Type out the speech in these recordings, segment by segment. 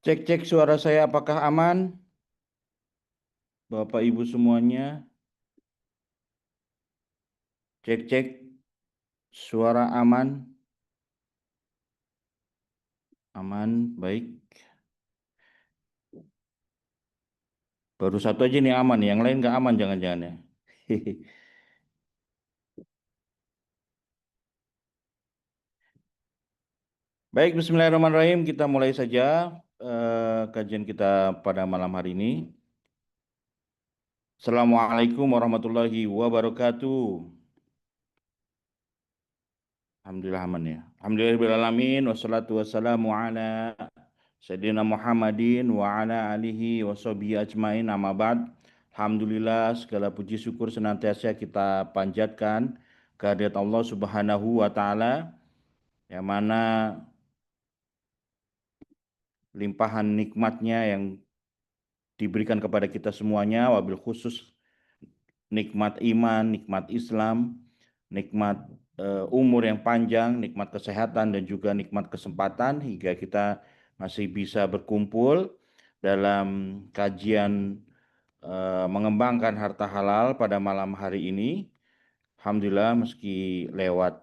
Cek-cek suara saya apakah aman? Bapak Ibu semuanya, cek-cek suara aman? Aman, baik. Baru satu aja nih aman, yang lain nggak aman jangan-jangan ya. Baik, Bismillahirrahmanirrahim. Kita mulai saja kajian kita pada malam hari ini. Assalamualaikum warahmatullahi wabarakatuh. Alhamdulillah aman ya. Alhamdulillahirrahmanirrahim. Wassalatu wassalamu ala Sayyidina Muhammadin wa ala alihi wa sahbihi ajmain amma ba'd. Alhamdulillah segala puji syukur senantiasa kita panjatkan kehadirat Allah Subhanahu wa taala yang mana limpahan nikmatnya yang diberikan kepada kita semuanya, wabil khusus nikmat iman, nikmat Islam, nikmat umur yang panjang, nikmat kesehatan dan juga nikmat kesempatan hingga kita masih bisa berkumpul dalam kajian mengembangkan harta halal pada malam hari ini. Alhamdulillah meski lewat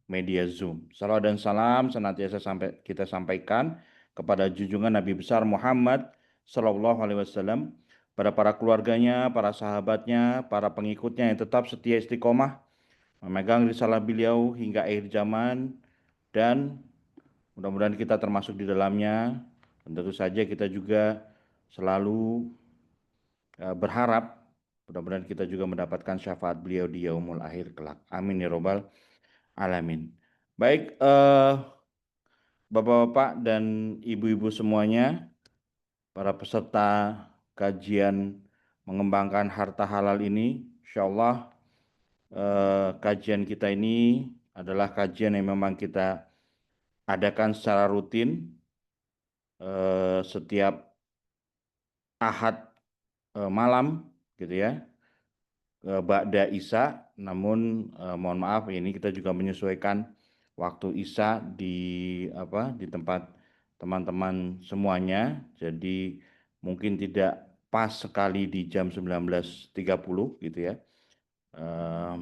media Zoom. Salam dan salam senantiasa sampai kita sampaikan kepada junjungan Nabi besar Muhammad Sallallahu Alaihi Wasallam, pada para keluarganya, para sahabatnya, para pengikutnya yang tetap setia istiqomah memegang risalah beliau hingga akhir zaman, dan mudah-mudahan kita termasuk di dalamnya. Dan tentu saja kita juga selalu berharap mudah-mudahan kita juga mendapatkan syafaat beliau di yaumul akhir kelak. Amin ya robbal alamin. Baik, bapak-bapak dan ibu-ibu semuanya, para peserta kajian mengembangkan harta halal ini, insya Allah kajian kita ini adalah kajian yang memang kita adakan secara rutin setiap Ahad malam gitu ya, Ba'da Isya. Namun mohon maaf ini kita juga menyesuaikan waktu Isya di tempat teman-teman semuanya. Jadi mungkin tidak pas sekali di jam 19.30 gitu ya. Eh,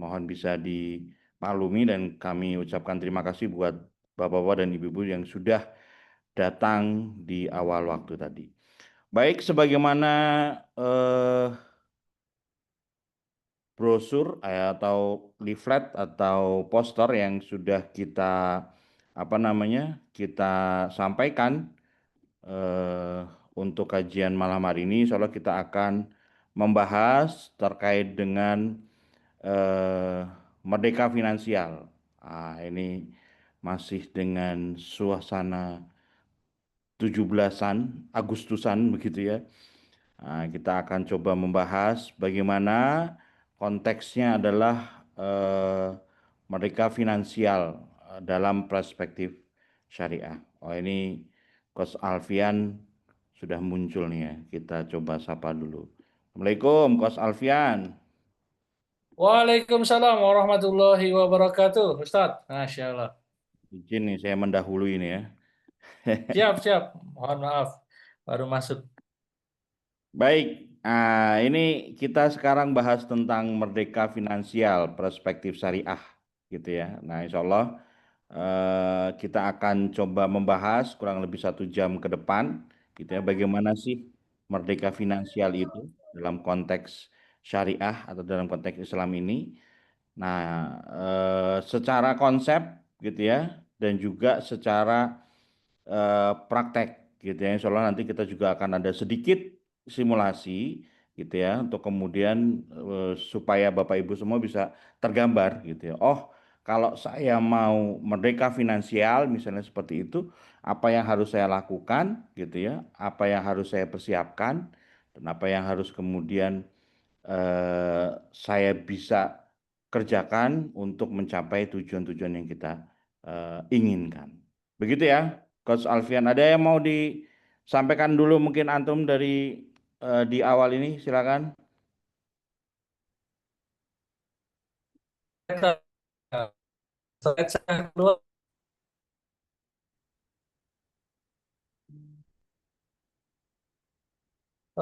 Mohon bisa dimaklumi dan kami ucapkan terima kasih buat Bapak-bapak dan Ibu-ibu yang sudah datang di awal waktu tadi. Baik, sebagaimana eh, brosur atau leaflet atau poster yang sudah kita kita sampaikan untuk kajian malam hari ini, insya Allah kita akan membahas terkait dengan eh, merdeka finansial. Ini masih dengan suasana 17-an Agustusan begitu ya. Kita akan coba membahas bagaimana konteksnya adalah merdeka finansial dalam perspektif syariah. Oh ini Coach Alfian sudah muncul nih ya. Kita coba sapa dulu. Assalamualaikum Coach Alfian. Waalaikumsalam warahmatullahi wabarakatuh, Ustadz. Masya Allah. Izin nih saya mendahului ini ya. Siap, siap. Mohon maaf, baru masuk. Baik, ini kita sekarang bahas tentang merdeka finansial, perspektif syariah, gitu ya. Nah, insya Allah kita akan coba membahas kurang lebih 1 jam ke depan, gitu ya. Bagaimana sih merdeka finansial itu dalam konteks syariah atau dalam konteks Islam ini? Nah, secara konsep, gitu ya, dan juga secara praktek gitu ya. Insya Allah nanti kita juga akan ada sedikit simulasi gitu ya untuk kemudian supaya Bapak Ibu semua bisa tergambar gitu ya. Oh, kalau saya mau merdeka finansial misalnya seperti itu, apa yang harus saya lakukan gitu ya? Apa yang harus saya persiapkan dan apa yang harus kemudian saya bisa kerjakan untuk mencapai tujuan-tujuan yang kita inginkan. Begitu ya, Coach Alfian. Ada yang mau disampaikan dulu mungkin antum dari di awal ini, silakan. Slide saya keluar.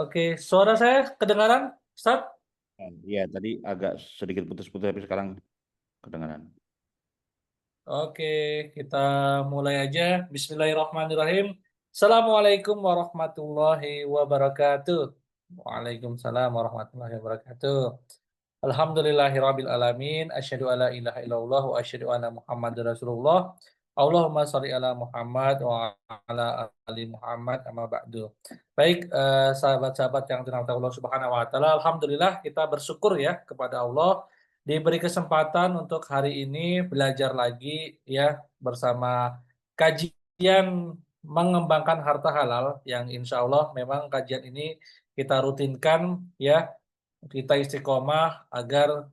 Oke, suara saya kedengaran, Ustaz? Iya, tadi agak sedikit putus-putus tapi sekarang kedengaran. Oke, kita mulai aja. Bismillahirrahmanirrahim. Assalamualaikum warahmatullahi wabarakatuh. Waalaikumsalam warahmatullahi wabarakatuh. Alhamdulillahirabbil alamin, asyhadu alla ilaha illallah wa asyhadu anna Muhammadar Rasulullah. Allahumma shalli ala Muhammad wa ala ali Muhammad amma ba'du. Baik, sahabat-sahabat yang dirahmati Allah Subhanahu wa taala, alhamdulillah kita bersyukur ya kepada Allah diberi kesempatan untuk hari ini belajar lagi ya bersama kajian mengembangkan harta halal yang insya Allah memang kajian ini kita rutinkan ya, kita istiqomah agar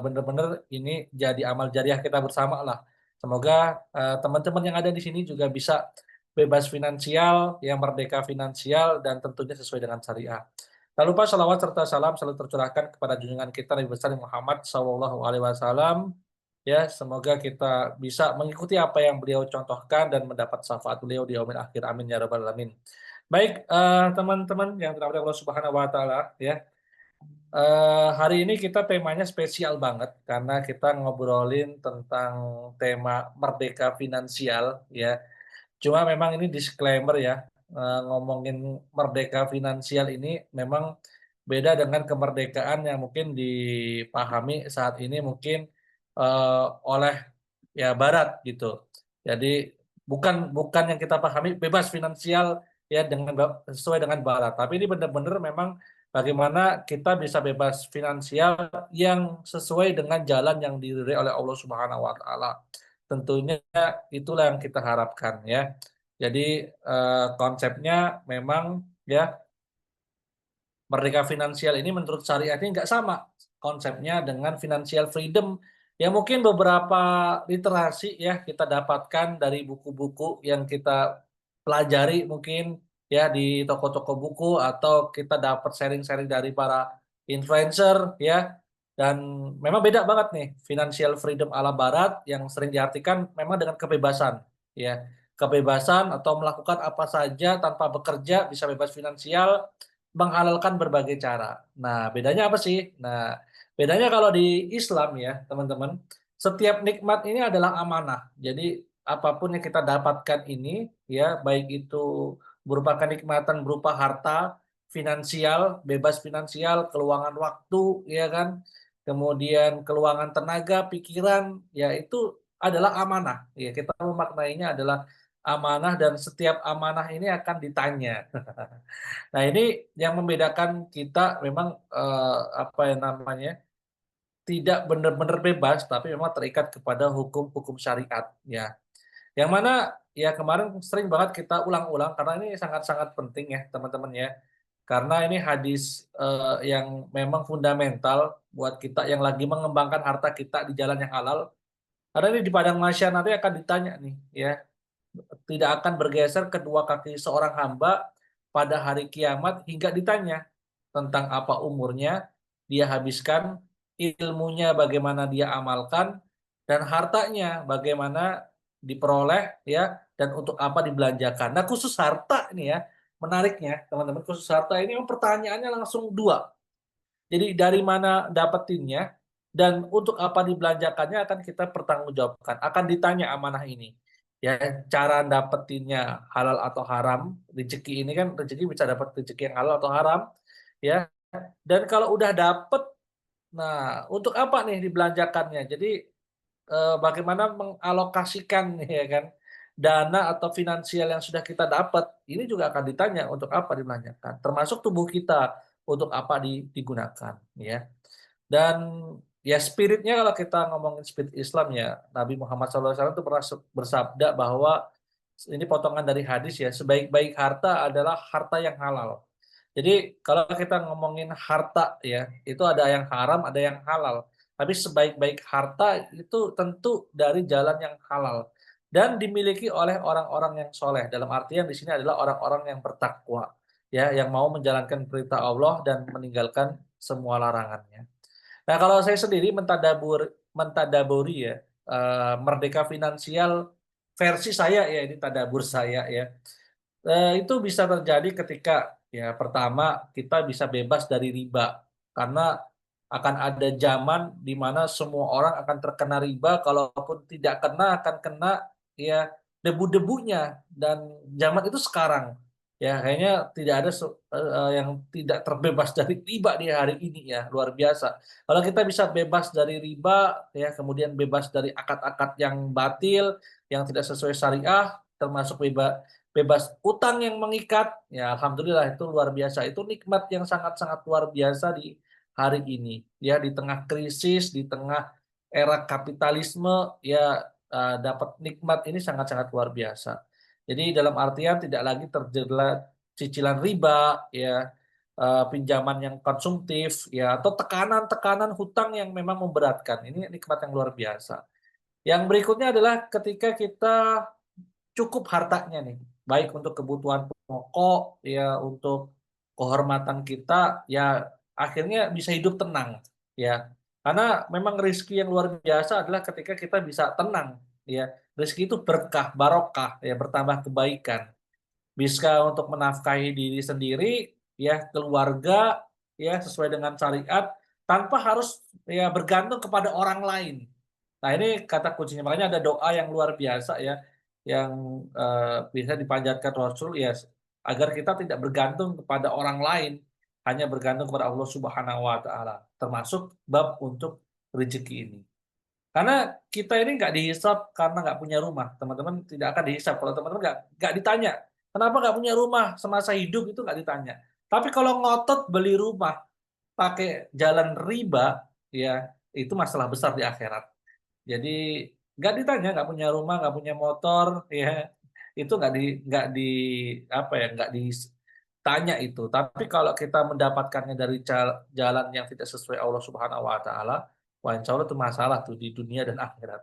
benar-benar ini jadi amal jariah kita bersama lah. Semoga teman-teman yang ada di sini juga bisa bebas finansial, yang merdeka finansial, dan tentunya sesuai dengan syariah. Tak lupa salawat serta salam selalu tercurahkan kepada junjungan kita Nabi besar Muhammad SAW. Ya, semoga kita bisa mengikuti apa yang beliau contohkan dan mendapat syafaat beliau di yaumil akhir. Amin ya rabbal alamin. Baik, teman-teman yang dirahmati Allah Subhanahu wa taala ya. Hari ini kita temanya spesial banget karena kita ngobrolin tentang tema merdeka finansial ya. Cuma memang ini disclaimer ya, ngomongin merdeka finansial ini memang beda dengan kemerdekaan yang mungkin dipahami saat ini mungkin, oleh ya barat gitu. Jadi bukan bukan yang kita pahami bebas finansial ya dengan sesuai dengan barat, tapi ini benar-benar memang bagaimana kita bisa bebas finansial yang sesuai dengan jalan yang diridhoi oleh Allah Subhanahu wa taala. Tentunya itulah yang kita harapkan ya. Jadi, konsepnya memang ya merdeka finansial ini menurut syariat ini nggak sama konsepnya dengan financial freedom yang mungkin beberapa literasi ya kita dapatkan dari buku-buku yang kita pelajari mungkin ya di toko-toko buku atau kita dapat sharing-sharing dari para influencer ya. Dan memang beda banget nih financial freedom ala barat yang sering diartikan memang dengan kebebasan ya. Kebebasan atau melakukan apa saja tanpa bekerja bisa bebas finansial, menghalalkan berbagai cara. Nah, bedanya apa sih? Nah, bedanya kalau di Islam ya, teman-teman, setiap nikmat ini adalah amanah. Jadi, apapun yang kita dapatkan ini, ya, baik itu berupa kenikmatan berupa harta, finansial, bebas finansial, keluangan waktu, ya kan, kemudian keluangan tenaga, pikiran, ya itu adalah amanah. Ya, kita memaknainya adalah amanah dan setiap amanah ini akan ditanya. Nah, ini yang membedakan kita memang, apa ya namanya, tidak benar-benar bebas, tapi memang terikat kepada hukum-hukum syariat, ya. Yang mana, ya kemarin sering banget kita ulang-ulang karena ini sangat-sangat penting ya, teman-teman ya. Karena ini hadis, yang memang fundamental buat kita yang lagi mengembangkan harta kita di jalan yang halal. Karena ini di padang mahsyar nanti akan ditanya nih, ya, tidak akan bergeser kedua kaki seorang hamba pada hari kiamat hingga ditanya tentang apa umurnya dia habiskan, ilmunya bagaimana dia amalkan, dan hartanya bagaimana diperoleh ya dan untuk apa dibelanjakan. Nah, khusus harta ini ya, menariknya teman-teman, khusus harta ini memang pertanyaannya langsung dua. Jadi dari mana dapetinnya dan untuk apa dibelanjakannya akan kita pertanggungjawabkan, akan ditanya amanah ini. Ya, cara dapetinnya halal atau haram, rezeki ini kan rezeki bisa dapat rezeki yang halal atau haram, ya. Dan kalau udah dapet, nah untuk apa nih dibelanjakannya? Jadi bagaimana mengalokasikan ya kan dana atau finansial yang sudah kita dapat, ini juga akan ditanya untuk apa dibelanjakan, termasuk tubuh kita untuk apa digunakan ya. Dan ya spiritnya kalau kita ngomongin spirit Islam ya, Nabi Muhammad SAW itu pernah bersabda bahwa ini potongan dari hadis ya, sebaik-baik harta adalah harta yang halal. Jadi kalau kita ngomongin harta ya, itu ada yang haram, ada yang halal. Tapi sebaik-baik harta itu tentu dari jalan yang halal dan dimiliki oleh orang-orang yang soleh. Dalam artian di sini adalah orang-orang yang bertakwa, ya, yang mau menjalankan perintah Allah dan meninggalkan semua larangannya. Nah, kalau saya sendiri mentadaburi ya, merdeka finansial versi saya ya, ini tadabur saya ya. Itu bisa terjadi ketika Ya, pertama kita bisa bebas dari riba karena akan ada zaman di mana semua orang akan terkena riba, kalaupun tidak kena akan kena ya debu-debunya dan zaman itu sekarang. Ya, kayaknya tidak ada yang tidak terbebas dari riba di hari ini ya, luar biasa. Kalau kita bisa bebas dari riba ya, kemudian bebas dari akad-akad yang batil, yang tidak sesuai syariah, termasuk bebas utang yang mengikat, ya alhamdulillah itu luar biasa. Itu nikmat yang sangat-sangat luar biasa di hari ini. Ya di tengah krisis, di tengah era kapitalisme, ya dapat nikmat ini sangat-sangat luar biasa. Jadi dalam artian tidak lagi terjerat cicilan riba, ya pinjaman yang konsumtif, ya atau tekanan-tekanan hutang yang memang memberatkan. Ini nikmat yang luar biasa. Yang berikutnya adalah ketika kita cukup hartanya nih, baik untuk kebutuhan pokok, ya untuk kehormatan kita, ya akhirnya bisa hidup tenang, ya. Karena memang rezeki yang luar biasa adalah ketika kita bisa tenang, ya. Rezeki itu berkah, barokah, ya bertambah kebaikan. Bisa untuk menafkahi diri sendiri, ya keluarga, ya sesuai dengan syariat, tanpa harus ya bergantung kepada orang lain. Nah ini kata kuncinya, makanya ada doa yang luar biasa ya, yang bisa dipanjatkan Rasul ya, agar kita tidak bergantung kepada orang lain, hanya bergantung kepada Allah Subhanahu wa taala, termasuk bab untuk rezeki ini. Karena kita ini nggak dihisap karena nggak punya rumah, teman-teman tidak akan dihisap kalau teman-teman nggak ditanya, "Kenapa nggak punya rumah?" Semasa hidup itu nggak ditanya. Tapi kalau ngotot beli rumah pakai jalan riba, ya itu masalah besar di akhirat. Jadi nggak ditanya, nggak punya rumah, nggak punya motor, ya itu nggak di apa ya, nggak ditanya itu. Tapi kalau kita mendapatkannya dari jalan yang tidak sesuai Allah Subhanahu wa taala, wah insya Allah itu masalah tuh di dunia dan akhirat.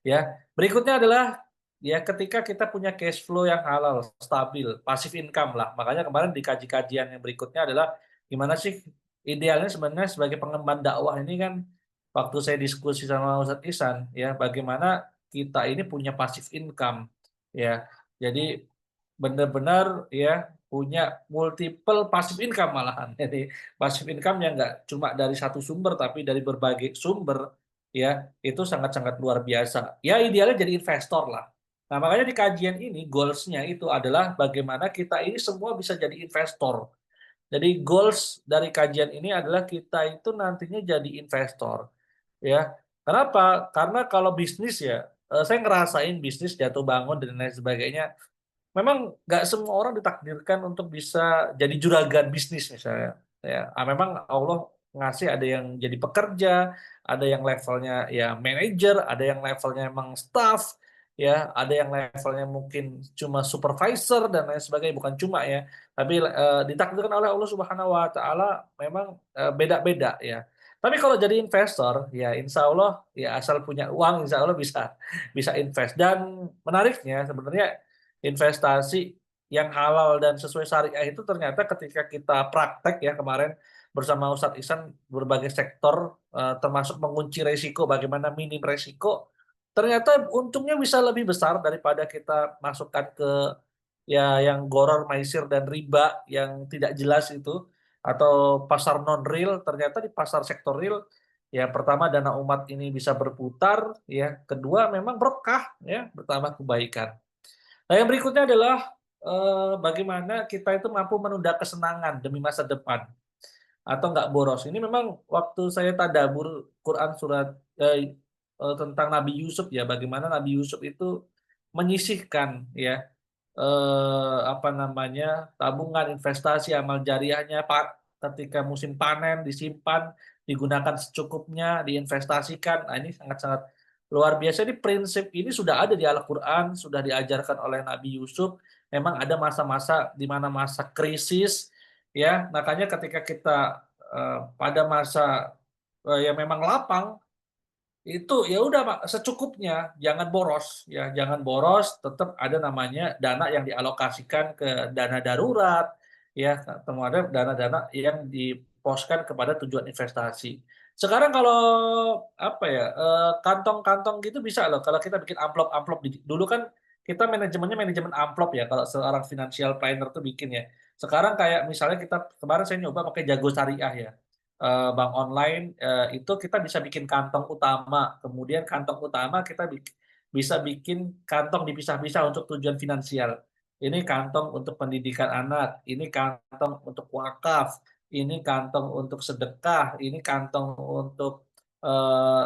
Ya, berikutnya adalah ya ketika kita punya cash flow yang halal, stabil, passive income lah. Makanya kemarin di kajian yang berikutnya adalah gimana sih idealnya sebenarnya sebagai pengemban dakwah ini kan waktu saya diskusi sama Ustadz Ihsan ya bagaimana kita ini punya passive income ya. Jadi benar-benar ya punya multiple passive income malahan. Jadi passive income yang nggak cuma dari satu sumber tapi dari berbagai sumber ya itu sangat-sangat luar biasa. Ya idealnya jadi investor lah. Nah makanya di kajian ini goals-nya itu adalah bagaimana kita ini semua bisa jadi investor. Jadi goals dari kajian ini adalah kita itu nantinya jadi investor. Ya, kenapa? Karena kalau bisnis ya, saya ngerasain bisnis jatuh bangun dan lain sebagainya. Memang nggak semua orang ditakdirkan untuk bisa jadi juragan bisnis misalnya, ya. Memang Allah ngasih ada yang jadi pekerja, ada yang levelnya ya manajer, ada yang levelnya emang staff, ya, ada yang levelnya mungkin cuma supervisor dan lain sebagainya, bukan cuma ya, tapi ditakdirkan oleh Allah Subhanahu wa taala memang beda-beda ya. Tapi kalau jadi investor, ya insya Allah ya asal punya uang, insya Allah bisa bisa invest. Dan menariknya sebenarnya investasi yang halal dan sesuai syariah itu ternyata ketika kita praktek ya kemarin bersama Ustadz Ihsan berbagai sektor termasuk mengunci resiko, bagaimana minim resiko, ternyata untungnya bisa lebih besar daripada kita masukkan ke ya yang goror, maisir dan riba yang tidak jelas itu atau pasar non real. Ternyata di pasar sektor real ya pertama dana umat ini bisa berputar, ya kedua memang berkah ya bertambah kebaikan. Nah, yang berikutnya adalah bagaimana kita itu mampu menunda kesenangan demi masa depan atau nggak boros. Ini memang waktu saya tadabbur Quran surat tentang Nabi Yusuf ya, bagaimana Nabi Yusuf itu menyisihkan ya apa namanya tabungan investasi amal jariahnya Pak ketika musim panen disimpan digunakan secukupnya diinvestasikan. Nah, ini sangat-sangat luar biasa. Ini prinsip ini sudah ada di Al-Quran, sudah diajarkan oleh Nabi Yusuf. Memang ada masa-masa di mana masa krisis, ya. Makanya ketika kita pada masa yang memang lapang, itu ya udah Pak, secukupnya, jangan boros ya, jangan boros, tetap ada namanya dana yang dialokasikan ke dana darurat, ya, atau ada dana-dana yang diposkan kepada tujuan investasi. Sekarang kalau apa ya, kantong-kantong gitu bisa loh kalau kita bikin amplop-amplop dulu kan kita manajemennya manajemen amplop ya kalau seorang financial planner tuh bikin ya. Sekarang kayak misalnya kita kemarin saya nyoba pakai Jago Syariah ya, bank online, itu kita bisa bikin kantong utama, kemudian kantong utama kita bisa bikin kantong dipisah-pisah untuk tujuan finansial. Ini kantong untuk pendidikan anak, ini kantong untuk wakaf, ini kantong untuk sedekah, ini kantong untuk,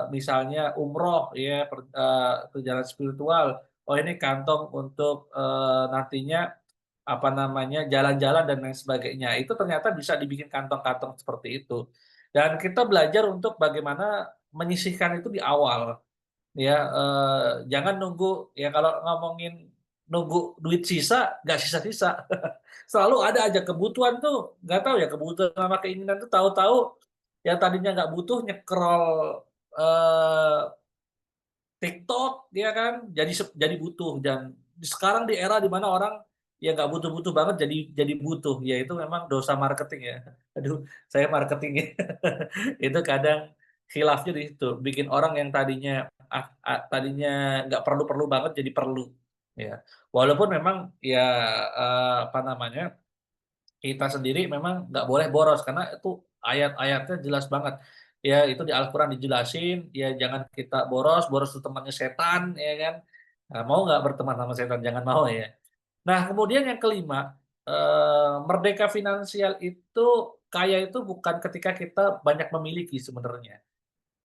misalnya umroh ya, perjalanan spiritual. Oh ini kantong untuk, nantinya apa namanya, jalan-jalan dan lain sebagainya. Itu ternyata bisa dibikin kantong-kantong seperti itu. Dan kita belajar untuk bagaimana menyisihkan itu di awal, ya, jangan nunggu ya kalau ngomongin nunggu duit sisa, nggak sisa-sisa. Selalu ada aja kebutuhan tuh, nggak tahu ya kebutuhan sama keinginan tuh tahu-tahu yang tadinya nggak butuh nyekrol, eee TikTok, dia kan jadi butuh dan sekarang di era di mana orang yang nggak butuh-butuh banget jadi butuh, ya itu memang dosa marketing ya. Aduh, saya marketing itu kadang khilafnya di situ, bikin orang yang tadinya nggak perlu-perlu banget jadi perlu, ya. Walaupun memang ya, apa namanya, kita sendiri memang nggak boleh boros karena itu ayat-ayatnya jelas banget. Ya itu di Al-Quran dijelasin, ya jangan kita boros, boros itu temannya setan, ya kan. Nah, mau nggak berteman sama setan? Jangan mau ya. Nah kemudian yang kelima, merdeka finansial itu kaya itu bukan ketika kita banyak memiliki sebenarnya.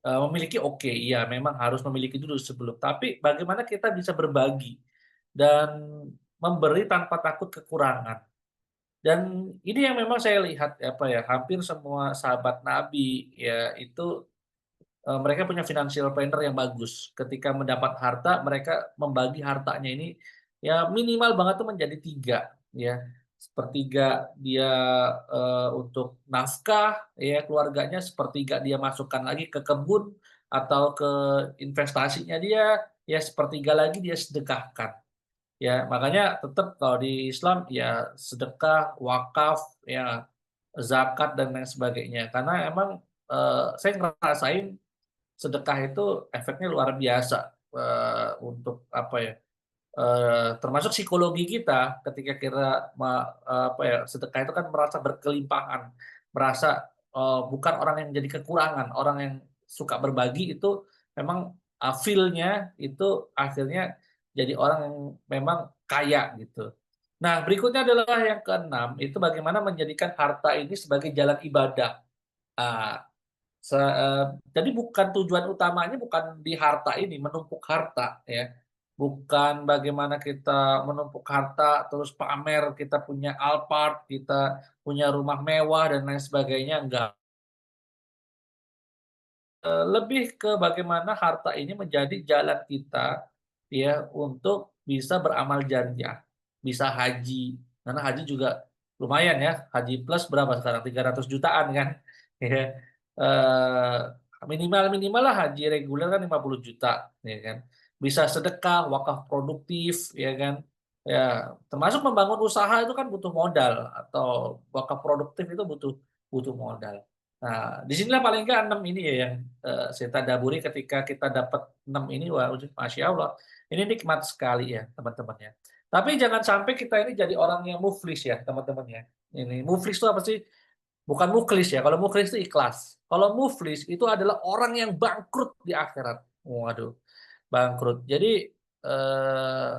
Memiliki oke, iya memang harus memiliki dulu sebelum, tapi bagaimana kita bisa berbagi dan memberi tanpa takut kekurangan. Dan ini yang memang saya lihat, apa ya, hampir semua sahabat Nabi, ya itu, mereka punya financial planner yang bagus. Ketika mendapat harta, mereka membagi hartanya ini, ya minimal banget tuh menjadi 3 ya. Sepertiga dia, untuk nafkah, ya keluarganya, sepertiga dia masukkan lagi ke kebun atau ke investasinya dia, ya sepertiga lagi dia sedekahkan. Ya, makanya tetap kalau di Islam ya sedekah, wakaf, ya zakat dan lain sebagainya. Karena emang, saya ngerasain sedekah itu efeknya luar biasa, untuk apa ya, termasuk psikologi kita ketika kita apa ya, sedekah itu kan merasa berkelimpahan, merasa, bukan orang yang menjadi kekurangan, orang yang suka berbagi itu memang, feel-nya itu akhirnya jadi orang yang memang kaya gitu. Nah, berikutnya adalah yang keenam, itu bagaimana menjadikan harta ini sebagai jalan ibadah. Ah, jadi bukan tujuan utamanya bukan di harta ini, menumpuk harta ya. Bukan bagaimana kita menumpuk harta terus pamer kita punya Alphard, kita punya rumah mewah dan lain sebagainya, enggak. Lebih ke bagaimana harta ini menjadi jalan kita ya untuk bisa beramal jariah, bisa haji. Karena haji juga lumayan ya, haji plus berapa sekarang 300 jutaan kan. Ya. Eee, minimal-minimal lah haji reguler kan 50 juta ya kan. Bisa sedekah, wakaf produktif ya kan. Ya, termasuk membangun usaha itu kan butuh modal atau wakaf produktif itu butuh butuh modal. Nah, di sinilah paling enggak 6 ini ya yang, saya tadaburi ketika kita dapat 6 ini, wah udah masya Allah, ini nikmat sekali ya teman-teman ya. Tapi jangan sampai kita ini jadi orang yang muflis ya teman-teman ya. Ini muflis itu apa sih? Bukan muklis ya, kalau muklis itu ikhlas. Kalau muflis itu adalah orang yang bangkrut di akhirat. Waduh, bangkrut. Jadi, eee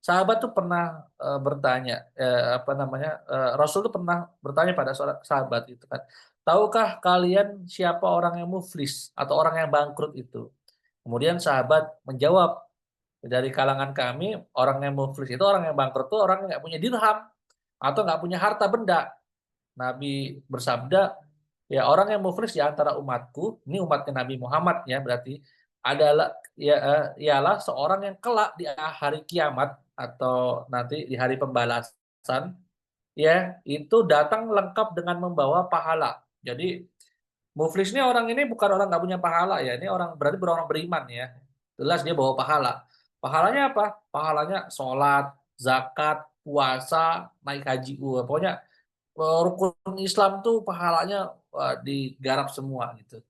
sahabat tuh pernah, bertanya, apa namanya, Rasul tuh pernah bertanya pada seorang sahabat gitu kan, "Tahukah kalian siapa orang yang muflis atau orang yang bangkrut itu?" Kemudian sahabat menjawab, "Dari kalangan kami, orang yang muflis itu orang yang bangkrut itu orang yang nggak punya dirham atau nggak punya harta benda." Nabi bersabda, "Ya orang yang muflis di antara umatku," ini umatnya Nabi Muhammad ya berarti, "adalah ya, ialah seorang yang kelak di hari kiamat atau nanti di hari pembalasan, ya, itu datang lengkap dengan membawa pahala." Jadi muflis ini orang ini bukan orang nggak punya pahala ya, ini orang berarti orang beriman ya. Jelas dia bawa pahala. Pahalanya apa? Pahalanya sholat, zakat, puasa, naik haji, pokoknya rukun Islam tuh pahalanya, digarap semua gitu.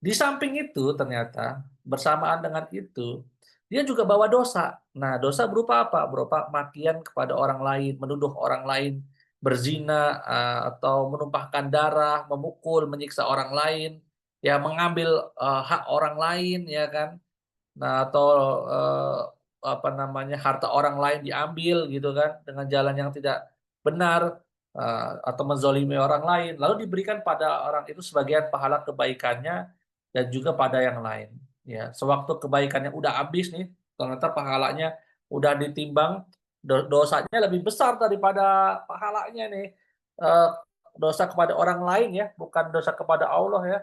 Di samping itu ternyata bersamaan dengan itu, dia juga bawa dosa. Nah, dosa berupa apa? Berupa makian kepada orang lain, menuduh orang lain, berzina, atau menumpahkan darah, memukul, menyiksa orang lain, ya mengambil, hak orang lain, ya kan. Nah, atau, apa namanya, harta orang lain diambil gitu kan, dengan jalan yang tidak benar, atau menzolimi orang lain, lalu diberikan pada orang itu sebagian pahala kebaikannya dan juga pada yang lain, ya. Sewaktu kebaikannya udah habis nih, ternyata pahalanya udah ditimbang, dosanya lebih besar daripada pahalanya nih, eee, dosa kepada orang lain ya, bukan dosa kepada Allah ya.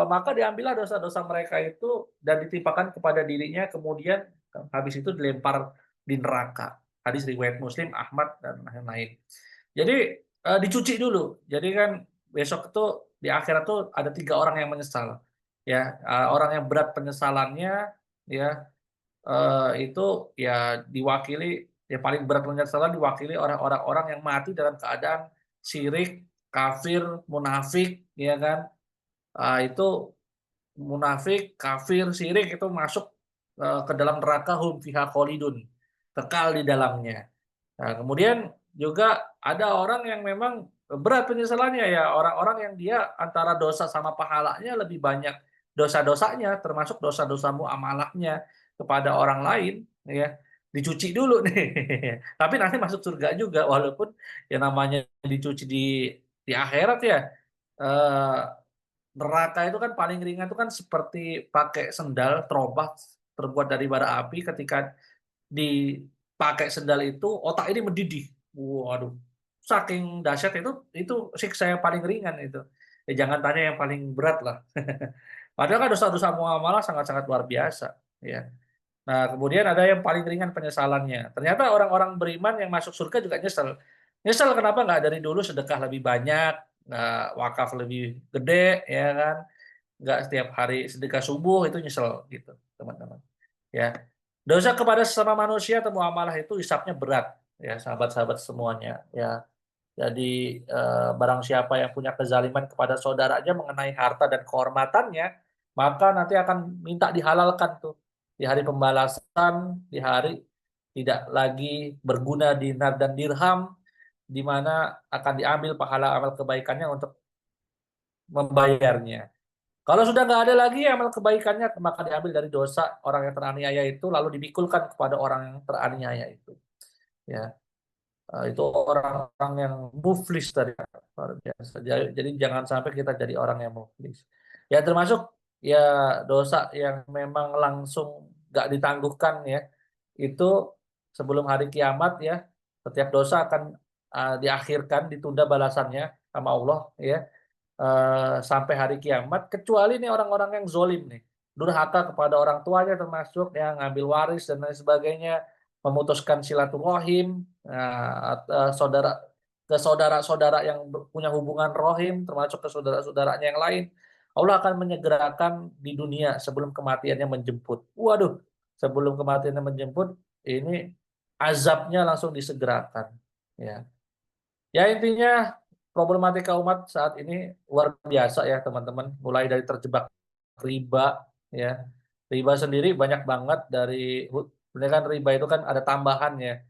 Maka diambillah dosa-dosa mereka itu dan ditimpakan kepada dirinya, kemudian habis itu dilempar di neraka. Hadis riwayat Muslim, Ahmad, dan lain-lain. Jadi, dicuci dulu. Jadi kan besok itu di akhirat tuh ada 3 orang yang menyesal, ya, orang yang berat penyesalannya, ya, itu ya diwakili ya paling berat penyesalan diwakili oleh orang-orang yang mati dalam keadaan syirik, kafir, munafik, ya kan. Itu munafik, kafir, syirik itu masuk, ke dalam neraka hum fiha khalidun, kekal di dalamnya. Nah, kemudian juga ada orang yang memang berat penyesalannya ya, orang-orang yang dia antara dosa sama pahalanya lebih banyak dosa-dosanya, termasuk dosa-dosa muamalahnya kepada orang lain, ya. Dicuci dulu nih, tapi nanti masuk surga juga walaupun ya namanya dicuci di akhirat ya, eee neraka itu kan paling ringan itu kan seperti pakai sendal terobak terbuat dari bara api, ketika dipakai sendal itu otak ini mendidih. Waduh, saking dahsyat itu siksa yang paling ringan itu. Ya jangan tanya yang paling berat lah. Padahal kan dosa-dosa muamalah sangat-sangat luar biasa, ya. Nah, kemudian ada yang paling ringan penyesalannya. Ternyata orang-orang beriman yang masuk surga juga nyesel. Nyesel kenapa nggak dari dulu sedekah lebih banyak, nggak wakaf lebih gede, ya kan. Nggak setiap hari sedekah subuh, itu nyesel gitu, teman-teman. Ya. Dosa kepada sesama manusia atau muamalah itu hisabnya berat, ya sahabat-sahabat semuanya, ya. Jadi, barang siapa yang punya kezaliman kepada saudaranya mengenai harta dan kehormatannya, maka nanti akan minta dihalalkan tuh, di hari pembalasan, di hari tidak lagi berguna dinar dan dirham, di mana akan diambil pahala amal kebaikannya untuk membayarnya. Kalau sudah nggak ada lagi amal kebaikannya, maka diambil dari dosa orang yang teraniaya itu, lalu dipikulkan kepada orang yang teraniaya itu, ya. Itu orang-orang yang muflis tadi, luar biasa. Jadi jangan sampai kita jadi orang yang muflis. Ya termasuk ya dosa yang memang langsung nggak ditangguhkan ya, itu sebelum hari kiamat ya, setiap dosa akan, diakhirkan, ditunda balasannya sama Allah ya, sampai hari kiamat, kecuali nih orang-orang yang zolim nih, durhaka kepada orang tuanya termasuk, yang ngambil waris dan lain sebagainya, memutuskan silaturahim, saudara ke saudara-saudara yang punya hubungan rohim, termasuk ke saudara-saudaranya yang lain, Allah akan menyegerakan di dunia sebelum kematiannya menjemput. Waduh, sebelum kematiannya menjemput, ini azabnya langsung disegerakan, ya. Ya intinya problematika umat saat ini luar biasa ya teman-teman, mulai dari terjebak riba ya. Riba sendiri banyak banget dari sebenarnya kan riba itu kan ada tambahannya,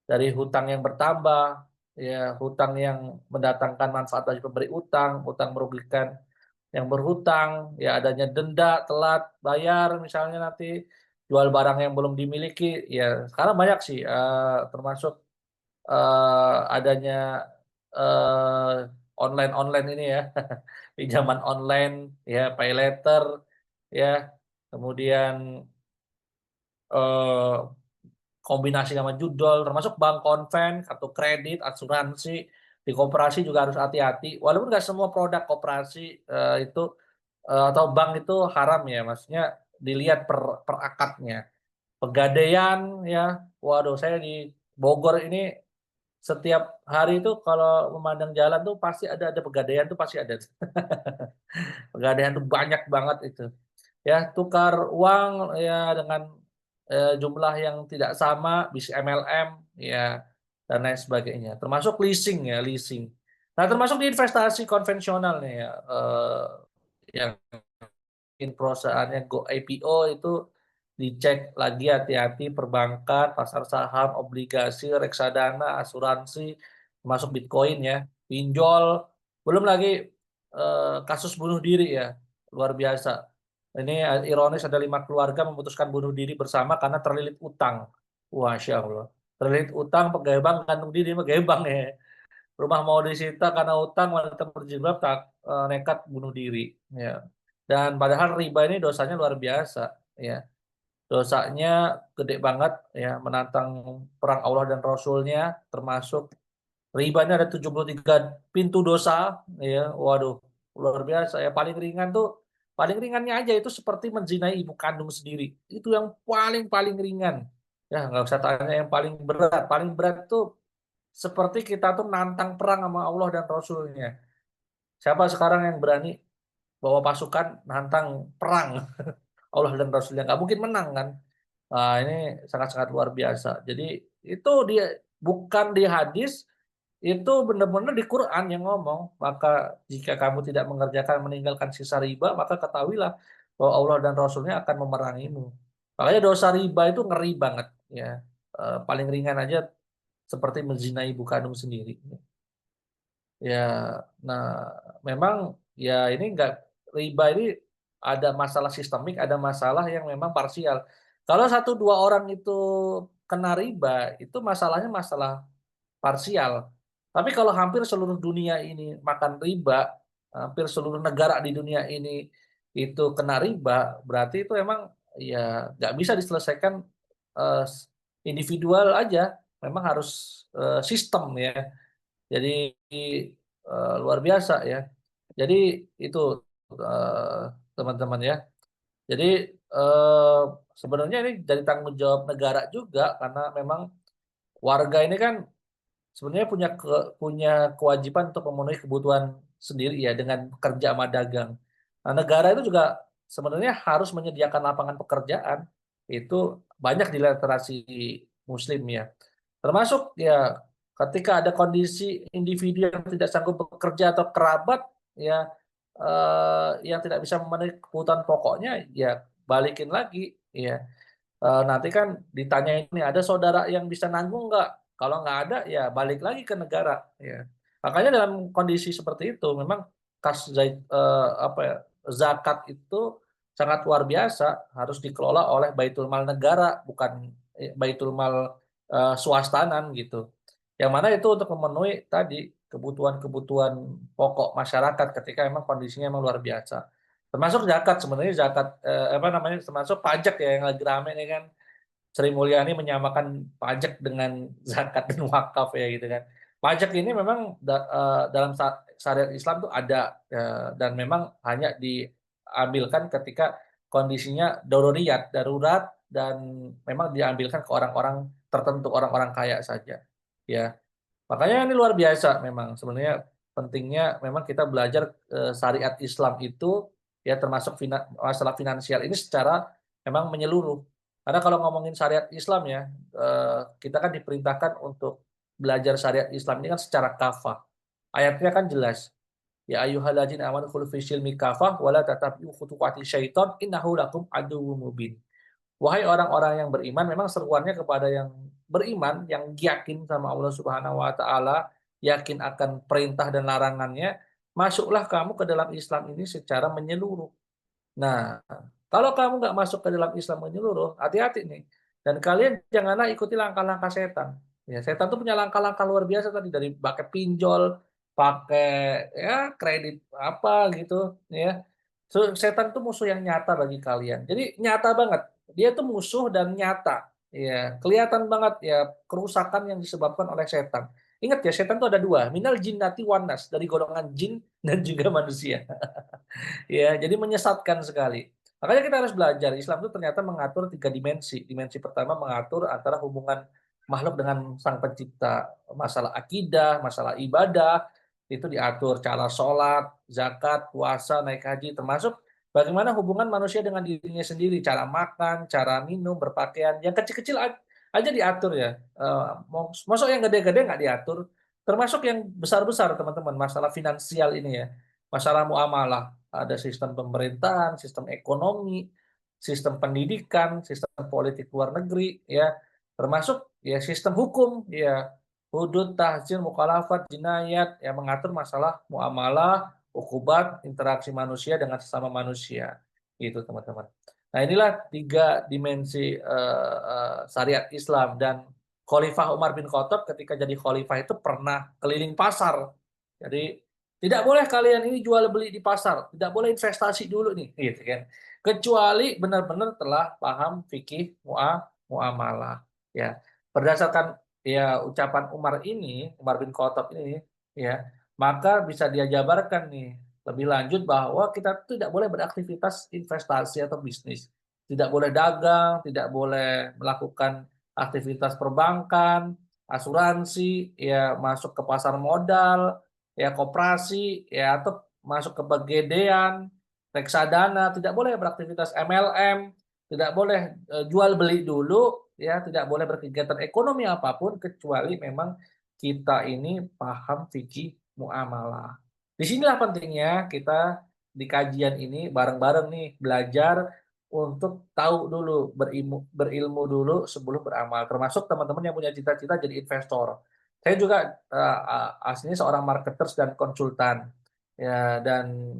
dari hutang yang bertambah, ya hutang yang mendatangkan manfaat bagi pemberi utang, utang merugikan yang berhutang, ya adanya denda telat bayar misalnya nanti, jual barang yang belum dimiliki, ya sekarang banyak sih, termasuk adanya, eee, online-online ini ya, pinjaman online, ya paylater, ya, kemudian, eee, kombinasi sama judol, termasuk bank konven, kartu kredit, asuransi, di koperasi juga harus hati-hati. Walaupun nggak semua produk koperasi, itu, atau bank itu haram ya, maksudnya dilihat per akadnya. Pegadaian ya, waduh saya di Bogor ini setiap hari itu kalau memandang jalan tuh pasti ada pegadaian tuh pasti ada. Pegadaian tuh banyak banget itu. Ya, tukar uang ya dengan, jumlah yang tidak sama, bisa MLM, ya, dan lain sebagainya. Termasuk leasing ya, leasing. Nah, termasuk di investasi konvensional nih ya, yang mungkin perusahaannya go IPO itu dicek lagi hati-hati perbankan, pasar saham, obligasi, reksadana, asuransi, termasuk Bitcoin ya, pinjol, belum lagi kasus bunuh diri ya, luar biasa. Ini ironis ada 5 keluarga memutuskan bunuh diri bersama karena terlilit utang. Wah, Masya Allah. Terlilit utang, pegawai bank gantung diri, pegawai bank ya. Rumah mau disita karena utang, wanita berjilbab tak nekat bunuh diri. Ya. Dan padahal riba ini dosanya luar biasa. Ya. Dosanya gede banget ya, menantang perang Allah dan Rasulnya, termasuk riba ini ada 73 pintu dosa ya. Waduh, luar biasa ya. Paling ringannya aja itu seperti menzinai ibu kandung sendiri. Itu yang paling ringan. Ya, nggak usah tanya yang paling berat. Paling berat tuh seperti kita tuh nantang perang sama Allah dan Rasulnya. Siapa sekarang yang berani bawa pasukan nantang perang Allah dan Rasulnya? Nggak mungkin menang kan? Nah, ini sangat-sangat luar biasa. Jadi itu dia bukan di hadis, itu benar-benar di Quran yang ngomong. Maka jika kamu tidak mengerjakan meninggalkan sisa riba, maka ketahuilah bahwa Allah dan Rasulnya akan memerangimu. Makanya dosa riba itu ngeri banget ya. Paling ringan aja seperti menzinai ibu kandung sendiri. Ya, nah memang ya ini enggak, riba ini ada masalah sistemik, ada masalah yang memang parsial. Kalau satu dua orang itu kena riba, itu masalahnya masalah parsial. Tapi kalau hampir seluruh dunia ini makan riba, hampir seluruh negara di dunia ini itu kena riba, berarti itu emang ya nggak bisa diselesaikan eh, individual aja, memang harus sistem ya. Jadi luar biasa ya. Jadi itu eh, teman-teman ya. Jadi eh, sebenarnya ini dari tanggung jawab negara juga karena memang warga ini kan sebenarnya punya kewajiban untuk memenuhi kebutuhan sendiri ya dengan kerja sama dagang. Nah, negara itu juga sebenarnya harus menyediakan lapangan pekerjaan. Itu banyak di literasi muslim ya. Termasuk ya ketika ada kondisi individu yang tidak sanggup bekerja atau kerabat ya yang tidak bisa memenuhi kebutuhan pokoknya ya balikin lagi ya. Nanti kan ditanya ini ada saudara yang bisa nanggung nggak? Kalau nggak ada ya balik lagi ke negara ya. Makanya dalam kondisi seperti itu memang apa ya, zakat itu sangat luar biasa harus dikelola oleh Baitul Mal negara bukan Baitul Mal swastanan gitu. Yang mana itu untuk memenuhi tadi kebutuhan-kebutuhan pokok masyarakat ketika memang kondisinya memang luar biasa. Termasuk zakat sebenarnya zakat apa namanya termasuk pajak ya yang lagi rame nih kan. Sri Mulyani menyamakan pajak dengan zakat dan wakaf ya gitu kan. Pajak ini memang dalam syariat Islam tuh ada dan memang hanya diambilkan ketika kondisinya daruriyat, darurat dan memang diambilkan ke orang-orang tertentu, orang-orang kaya saja. Ya, makanya ini luar biasa memang sebenarnya pentingnya memang kita belajar syariat Islam itu ya termasuk masalah finansial ini secara memang menyeluruh. Karena kalau ngomongin syariat Islam ya kita kan diperintahkan untuk belajar syariat Islam ini kan secara kafah. Ayatnya kan jelas. Ya ayyuhalladzina amanu khulu fis silmi kafah wala tatabi'u khutuwati syaiton innahu lakum aduwwum mubin. Wahai orang-orang yang beriman, memang seruannya kepada yang beriman, yang yakin sama Allah Subhanahu wa taala, yakin akan perintah dan larangannya, masuklah kamu ke dalam Islam ini secara menyeluruh. Nah, kalau kamu nggak masuk ke dalam Islam menyeluruh, hati-hati nih. Dan kalian janganlah ikuti langkah-langkah setan. Ya, setan tuh punya langkah-langkah luar biasa tadi dari pakai pinjol, pakai ya kredit apa gitu, ya. So, setan tuh musuh yang nyata bagi kalian. Jadi nyata banget. Dia tuh musuh dan nyata. Ya, kelihatan banget ya kerusakan yang disebabkan oleh setan. Ingat ya, setan tuh ada dua, minal jinnati wanas, dari golongan jin dan juga manusia. Ya, jadi menyesatkan sekali. Makanya kita harus belajar, Islam itu ternyata mengatur 3 dimensi. Dimensi pertama mengatur antara hubungan makhluk dengan Sang Pencipta, masalah akidah, masalah ibadah, itu diatur cara sholat, zakat, puasa, naik haji, termasuk bagaimana hubungan manusia dengan dirinya sendiri, cara makan, cara minum, berpakaian, yang kecil-kecil aja diatur ya. Masuk yang gede-gede nggak diatur, termasuk yang besar-besar teman-teman, masalah finansial ini ya, masalah muamalah, ada sistem pemerintahan, sistem ekonomi, sistem pendidikan, sistem politik luar negeri, ya, termasuk ya sistem hukum, ya, hudud, tahzir, mukhalafat, jinayat, yang mengatur masalah muamalah, ukubat, interaksi manusia dengan sesama manusia. Itu teman-teman. Nah inilah tiga dimensi syariat Islam, dan Khalifah Umar bin Khattab ketika jadi khalifah itu pernah keliling pasar. Jadi tidak boleh kalian ini jual beli di pasar, tidak boleh investasi dulu nih, gitu kan. Kecuali benar-benar telah paham fikih muamalah. Ya, berdasarkan ya ucapan Umar ini, Umar bin Khattab ini, ya, maka bisa dia jabarkan nih lebih lanjut bahwa kita tidak boleh beraktivitas investasi atau bisnis, tidak boleh dagang, tidak boleh melakukan aktivitas perbankan, asuransi, ya masuk ke pasar modal, ya koperasi, ya atau masuk ke pegadaian, reksadana, tidak boleh beraktivitas MLM, tidak boleh jual beli dulu, ya tidak boleh berkegiatan ekonomi apapun kecuali memang kita ini paham fikih muamalah. Disinilah pentingnya kita di kajian ini bareng-bareng nih belajar untuk tahu dulu, berilmu dulu sebelum beramal. Termasuk teman-teman yang punya cita-cita jadi investor. Saya juga aslinya seorang marketers dan konsultan. Ya, dan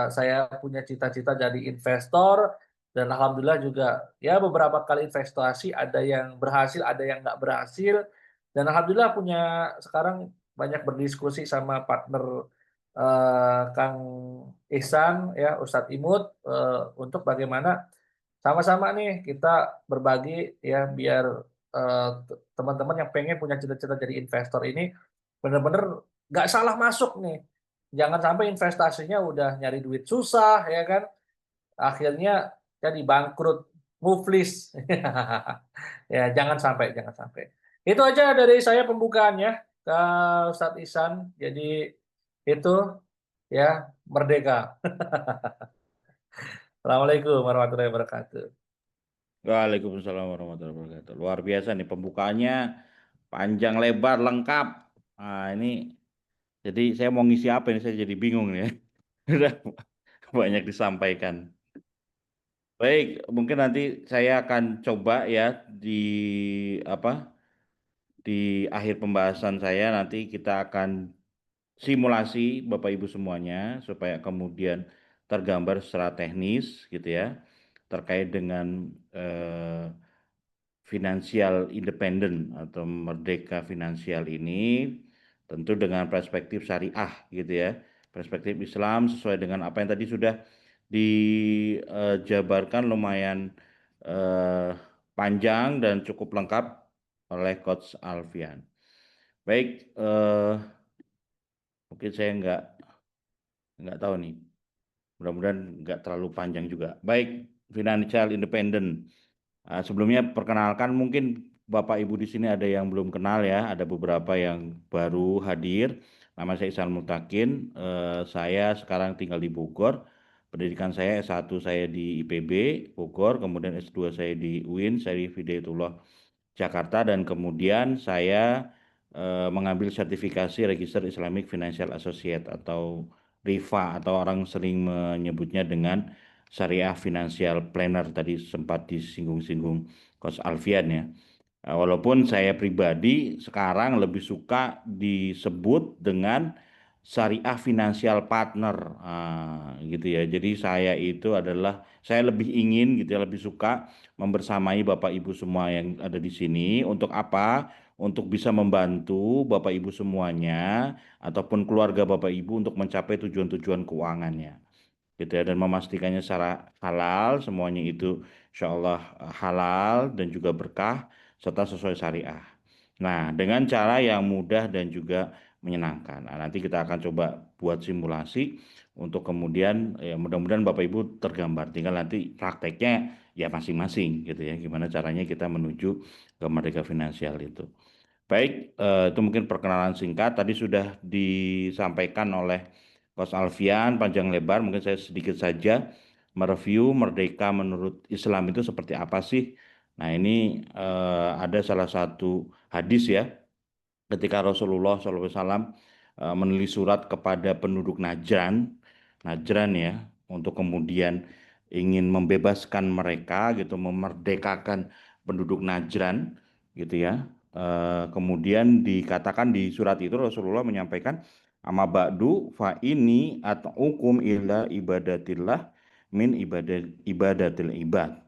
saya punya cita-cita jadi investor, dan alhamdulillah juga ya beberapa kali investasi ada yang berhasil, ada yang nggak berhasil. Dan alhamdulillah punya sekarang banyak berdiskusi sama partner Kang Ihsan ya, Ustadz Imut, untuk bagaimana sama-sama nih kita berbagi ya biar teman-teman yang pengen punya cita-cita jadi investor ini benar-benar nggak salah masuk nih. Jangan sampai investasinya udah nyari duit susah ya kan, akhirnya jadi bangkrut, muflis. Ya, jangan sampai. Itu aja dari saya pembukaannya, Kak Ustadz Ihsan. Jadi itu ya, merdeka. Assalamualaikum warahmatullahi wabarakatuh. Waalaikumsalam warahmatullahi wabarakatuh. Luar biasa nih pembukaannya, panjang lebar lengkap. Nah, ini jadi saya mau ngisi apa ini, saya jadi bingung nih ya. Udah banyak disampaikan. Baik, mungkin nanti saya akan coba ya di apa di akhir pembahasan saya nanti kita akan simulasi Bapak Ibu semuanya supaya kemudian tergambar secara teknis gitu ya terkait dengan eh, finansial independen atau merdeka finansial ini tentu dengan perspektif syariah gitu ya, perspektif Islam sesuai dengan apa yang tadi sudah dijabarkan lumayan eh, panjang dan cukup lengkap oleh Coach Alfian. Baik, mungkin saya nggak tahu nih, mudah-mudahan nggak terlalu panjang juga. Baik, financial independent. Sebelumnya perkenalkan mungkin Bapak Ibu di sini ada yang belum kenal ya, ada beberapa yang baru hadir. Nama saya Ihsan Mutakin, saya sekarang tinggal di Bogor. Pendidikan saya S1 saya di IPB Bogor, kemudian S2 saya di UIN Syarif Hidayatullah Jakarta, dan kemudian saya mengambil sertifikasi Register Islamic Financial Associate atau RIFA, atau orang sering menyebutnya dengan Syariah Financial Planner, tadi sempat disinggung-singgung Coach Alfian ya. Walaupun saya pribadi sekarang lebih suka disebut dengan syariah financial partner, gitu ya. Jadi saya itu adalah saya lebih ingin gitu ya, lebih suka membersamai Bapak Ibu semua yang ada di sini untuk apa? Untuk bisa membantu Bapak Ibu semuanya ataupun keluarga Bapak Ibu untuk mencapai tujuan-tujuan keuangannya gitu ya, dan memastikannya secara halal, semuanya itu insya Allah halal dan juga berkah serta sesuai syariah. Nah, dengan cara yang mudah dan juga menyenangkan. Nah, nanti kita akan coba buat simulasi untuk kemudian ya mudah-mudahan Bapak Ibu tergambar. Tinggal nanti prakteknya ya masing-masing gitu ya. Gimana caranya kita menuju ke merdeka finansial itu. Baik, itu mungkin perkenalan singkat. Tadi sudah disampaikan oleh Coach Alfian panjang lebar. Mungkin saya sedikit saja mereview merdeka menurut Islam itu seperti apa sih. Nah, ini ada salah satu hadis ya, ketika Rasulullah SAW menulis surat kepada penduduk Najran, Najran ya, untuk kemudian ingin membebaskan mereka gitu, memerdekakan penduduk Najran gitu ya. Kemudian dikatakan di surat itu Rasulullah menyampaikan amma ba'du fa ini ataukum illa ibadatillah min ibadatil ibad.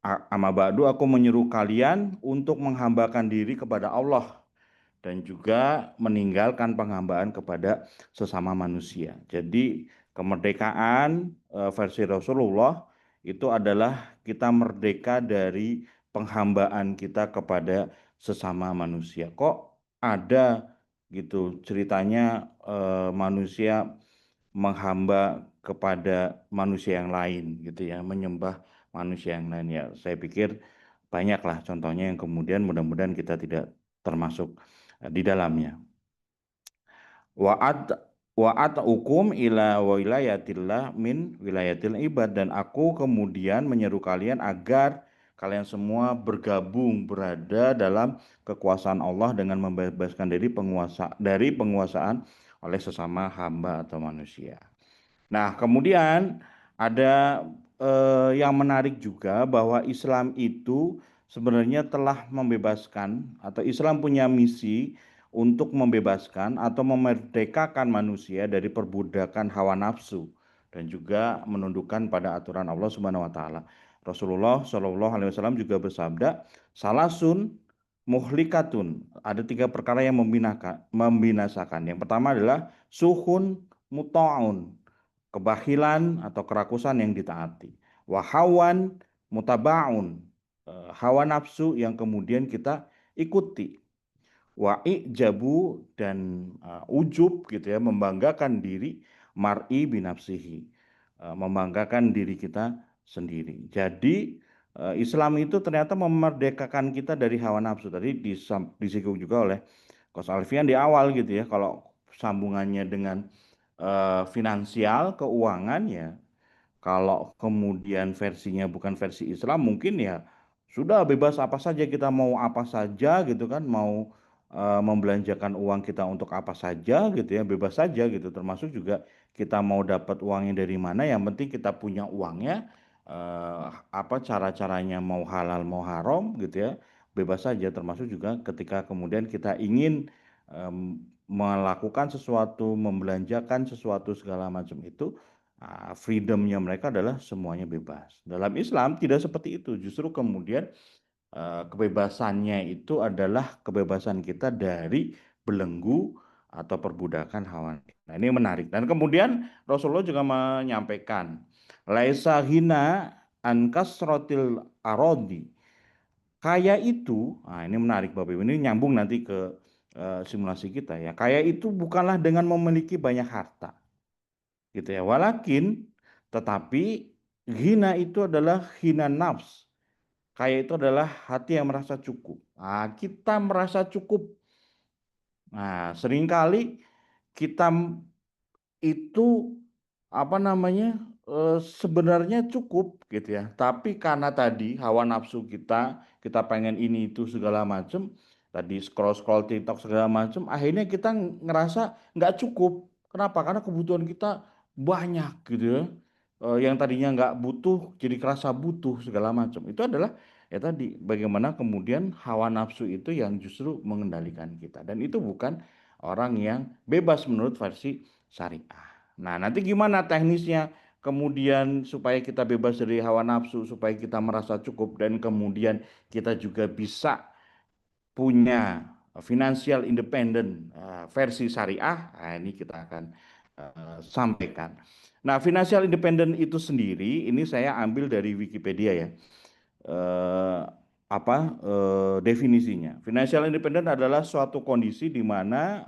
Amma ba'du aku menyeru kalian untuk menghambakan diri kepada Allah dan juga meninggalkan penghambaan kepada sesama manusia. Jadi kemerdekaan versi Rasulullah itu adalah kita merdeka dari penghambaan kita kepada sesama manusia. Kok ada gitu ceritanya manusia menghamba kepada manusia yang lain gitu ya, menyembah manusia yang lain ya. Saya pikir banyaklah contohnya yang kemudian mudah-mudahan kita tidak termasuk di dalamnya. Wa'at wa'at hukum ila wilayatillah min wilayatil ibad, dan aku kemudian menyeru kalian agar kalian semua bergabung berada dalam kekuasaan Allah dengan membebaskan diri dari penguasaan oleh sesama hamba atau manusia. Nah, kemudian ada yang menarik juga bahwa Islam itu sebenarnya telah membebaskan, atau Islam punya misi untuk membebaskan atau memerdekakan manusia dari perbudakan hawa nafsu dan juga menundukkan pada aturan Allah Subhanahu wa taala. Rasulullah Shallallahu alaihi wasallam juga bersabda, "Salasun muhlikatun." Ada tiga perkara yang membinasakan. Yang pertama adalah suhun muta'un, kebahilan atau kerakusan yang ditaati. Wahawan mutabaun, hawa nafsu yang kemudian kita ikuti. Wa'ijabu, dan ujub gitu ya, membanggakan diri, mar'i binafsihi, membanggakan diri kita sendiri. Jadi Islam itu ternyata memerdekakan kita dari hawa nafsu. Tadi disinggung juga oleh Coach Alfian di awal gitu ya, kalau sambungannya dengan finansial, keuangan ya, kalau kemudian versinya bukan versi Islam mungkin ya sudah bebas apa saja, kita mau apa saja gitu kan, mau membelanjakan uang kita untuk apa saja gitu ya, bebas saja gitu, termasuk juga kita mau dapat uangnya dari mana, yang penting kita punya uangnya, apa cara-caranya, mau halal mau haram gitu ya, bebas saja, termasuk juga ketika kemudian kita ingin melakukan sesuatu, membelanjakan sesuatu segala macam itu, freedomnya mereka adalah semuanya bebas. Dalam Islam tidak seperti itu. Justru kemudian kebebasannya itu adalah kebebasan kita dari belenggu atau perbudakan hawa. Nah, ini menarik. Dan kemudian Rasulullah juga menyampaikan, laisa hina an kasrotil arodi. Kaya itu, nah ini menarik Bapak Ibu, ini nyambung nanti ke simulasi kita ya. Kaya itu bukanlah dengan memiliki banyak harta gitu ya. Walakin, tetapi hina itu adalah hina nafs. Kaya itu adalah hati yang merasa cukup. Nah, kita merasa cukup. Nah, seringkali kita itu apa namanya, sebenarnya cukup gitu ya. Tapi karena tadi hawa nafsu kita pengen ini itu segala macam, tadi scroll-scroll TikTok segala macam, akhirnya kita ngerasa nggak cukup. Kenapa? Karena kebutuhan kita banyak gitu ya. Yang tadinya nggak butuh jadi kerasa butuh segala macam. Itu adalah ya tadi bagaimana kemudian hawa nafsu itu yang justru mengendalikan kita, dan itu bukan orang yang bebas menurut versi syariah. Nah, nanti gimana teknisnya kemudian supaya kita bebas dari hawa nafsu, supaya kita merasa cukup, dan kemudian kita juga bisa punya financial independent versi syariah. Nah, ini kita akan sampaikan. Nah, financial independent itu sendiri ini saya ambil dari Wikipedia ya. Eh, Definisinya. Financial independent adalah suatu kondisi di mana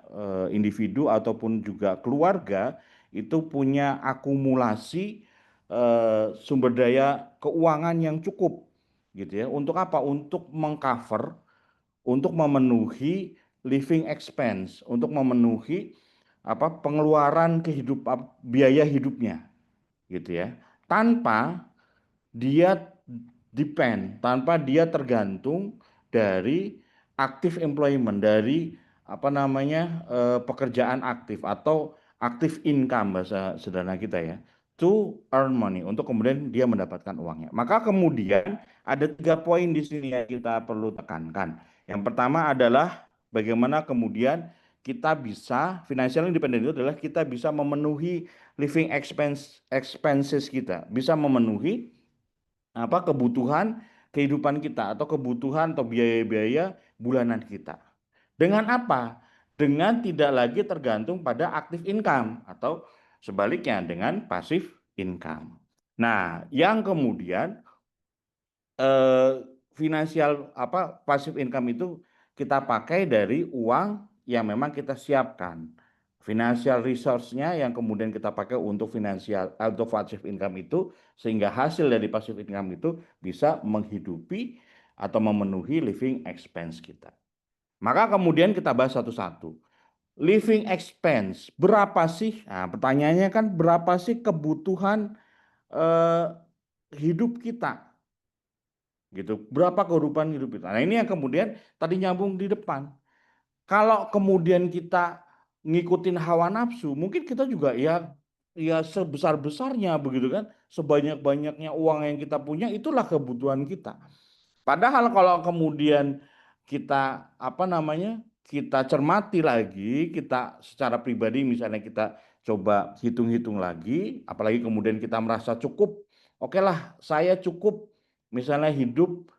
individu ataupun juga keluarga itu punya akumulasi sumber daya keuangan yang cukup gitu ya. Untuk apa? Untuk mengcover, untuk memenuhi living expense, untuk memenuhi pengeluaran biaya hidupnya gitu ya. Tanpa dia tanpa dia tergantung dari aktif employment, dari pekerjaan aktif atau aktif income bahasa sederhana kita ya, to earn money, untuk kemudian dia mendapatkan uangnya. Maka kemudian ada 3 poin di sini yang kita perlu tekankan. Yang pertama adalah bagaimana kemudian kita bisa financial independent itu adalah kita bisa memenuhi living expenses kita, bisa memenuhi kebutuhan kehidupan kita atau kebutuhan atau biaya-biaya bulanan kita. Dengan apa? Dengan tidak lagi tergantung pada active income atau sebaliknya dengan passive income. Nah, yang kemudian eh, finansial passive income itu kita pakai dari uang yang memang kita siapkan. Financial resource-nya yang kemudian kita pakai untuk finansial atau passive income itu sehingga hasil dari passive income itu bisa menghidupi atau memenuhi living expense kita. Maka kemudian kita bahas satu-satu. Living expense, berapa sih? Nah, pertanyaannya kan berapa sih kebutuhan eh, hidup kita gitu. Berapa kehidupan hidup kita. Nah, ini yang kemudian tadi nyambung di depan. Kalau kemudian kita ngikutin hawa nafsu, mungkin kita juga ya sebesar-besarnya begitu kan, sebanyak-banyaknya uang yang kita punya itulah kebutuhan kita. Padahal kalau kemudian kita kita cermati lagi, kita secara pribadi misalnya kita coba hitung-hitung lagi, apalagi kemudian kita merasa cukup, oke lah saya cukup misalnya hidup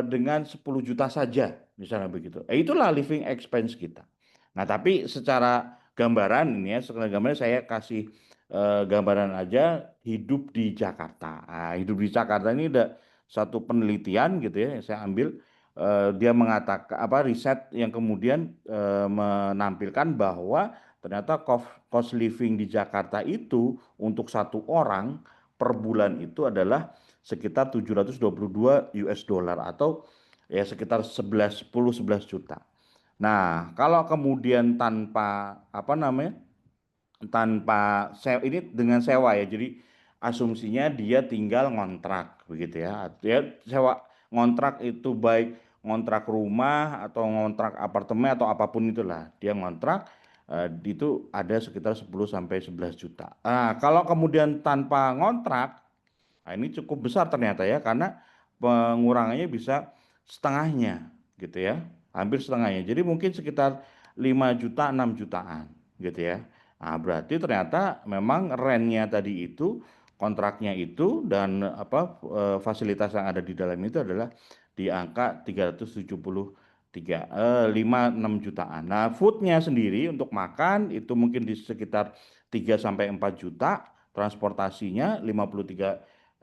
dengan 10 juta saja, misalnya begitu. Itulah living expense kita. Nah, tapi secara gambaran ini ya, secara gambaran saya kasih gambaran aja hidup di Jakarta. Nah, hidup di Jakarta ini udah satu penelitian gitu ya, yang saya ambil dia mengatakan riset yang kemudian menampilkan bahwa ternyata cost living di Jakarta itu untuk satu orang per bulan itu adalah sekitar 722 US dollar atau ya sekitar 11 juta. Nah, kalau kemudian tanpa sewa, ini dengan sewa ya. Jadi asumsinya dia tinggal ngontrak begitu ya. Dia sewa ngontrak itu baik ngontrak rumah atau ngontrak apartemen atau apapun itulah. Dia ngontrak itu ada sekitar 10 sampai 11 juta. Nah, kalau kemudian tanpa ngontrak, nah ini cukup besar ternyata ya karena pengurangannya bisa setengahnya gitu ya. Hampir setengahnya. Jadi mungkin sekitar 5 juta 6 jutaan gitu ya. Nah, berarti ternyata memang rentnya tadi itu, kontraknya itu dan fasilitas yang ada di dalam itu adalah di angka 5 6 jutaan. Nah, foodnya sendiri untuk makan itu mungkin di sekitar 3 sampai 4 juta, transportasinya 53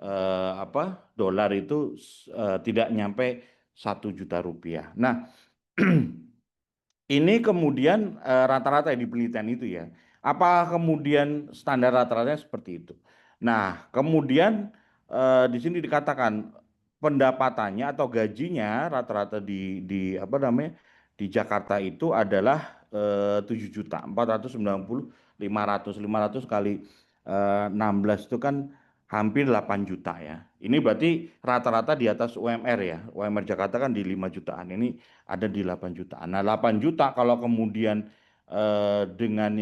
dolar itu tidak nyampe 1 juta rupiah. Nah, ini kemudian rata-rata di penelitian itu ya. Apa kemudian standar rata-ratanya seperti itu? Nah, kemudian di sini dikatakan pendapatannya atau gajinya rata-rata di Jakarta itu adalah 7 juta 490 500 kali 16 itu kan hampir 8 juta ya. Ini berarti rata-rata di atas UMR ya. UMR Jakarta kan di 5 jutaan. Ini ada di 8 jutaan. Nah, 8 juta kalau kemudian dengan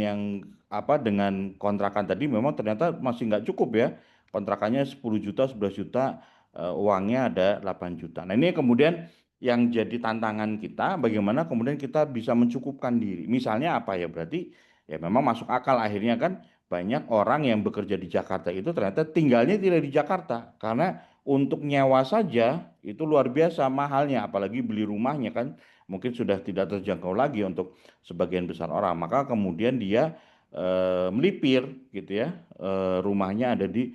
dengan kontrakan tadi memang ternyata masih nggak cukup ya. Kontrakannya 10 juta, 11 juta, uangnya ada 8 juta. Nah, ini kemudian yang jadi tantangan kita bagaimana kemudian kita bisa mencukupkan diri. Misalnya apa ya? Berarti ya memang masuk akal akhirnya kan banyak orang yang bekerja di Jakarta itu ternyata tinggalnya tidak di Jakarta karena untuk nyewa saja itu luar biasa mahalnya, apalagi beli rumahnya kan mungkin sudah tidak terjangkau lagi untuk sebagian besar orang. Maka kemudian dia melipir gitu ya, rumahnya ada di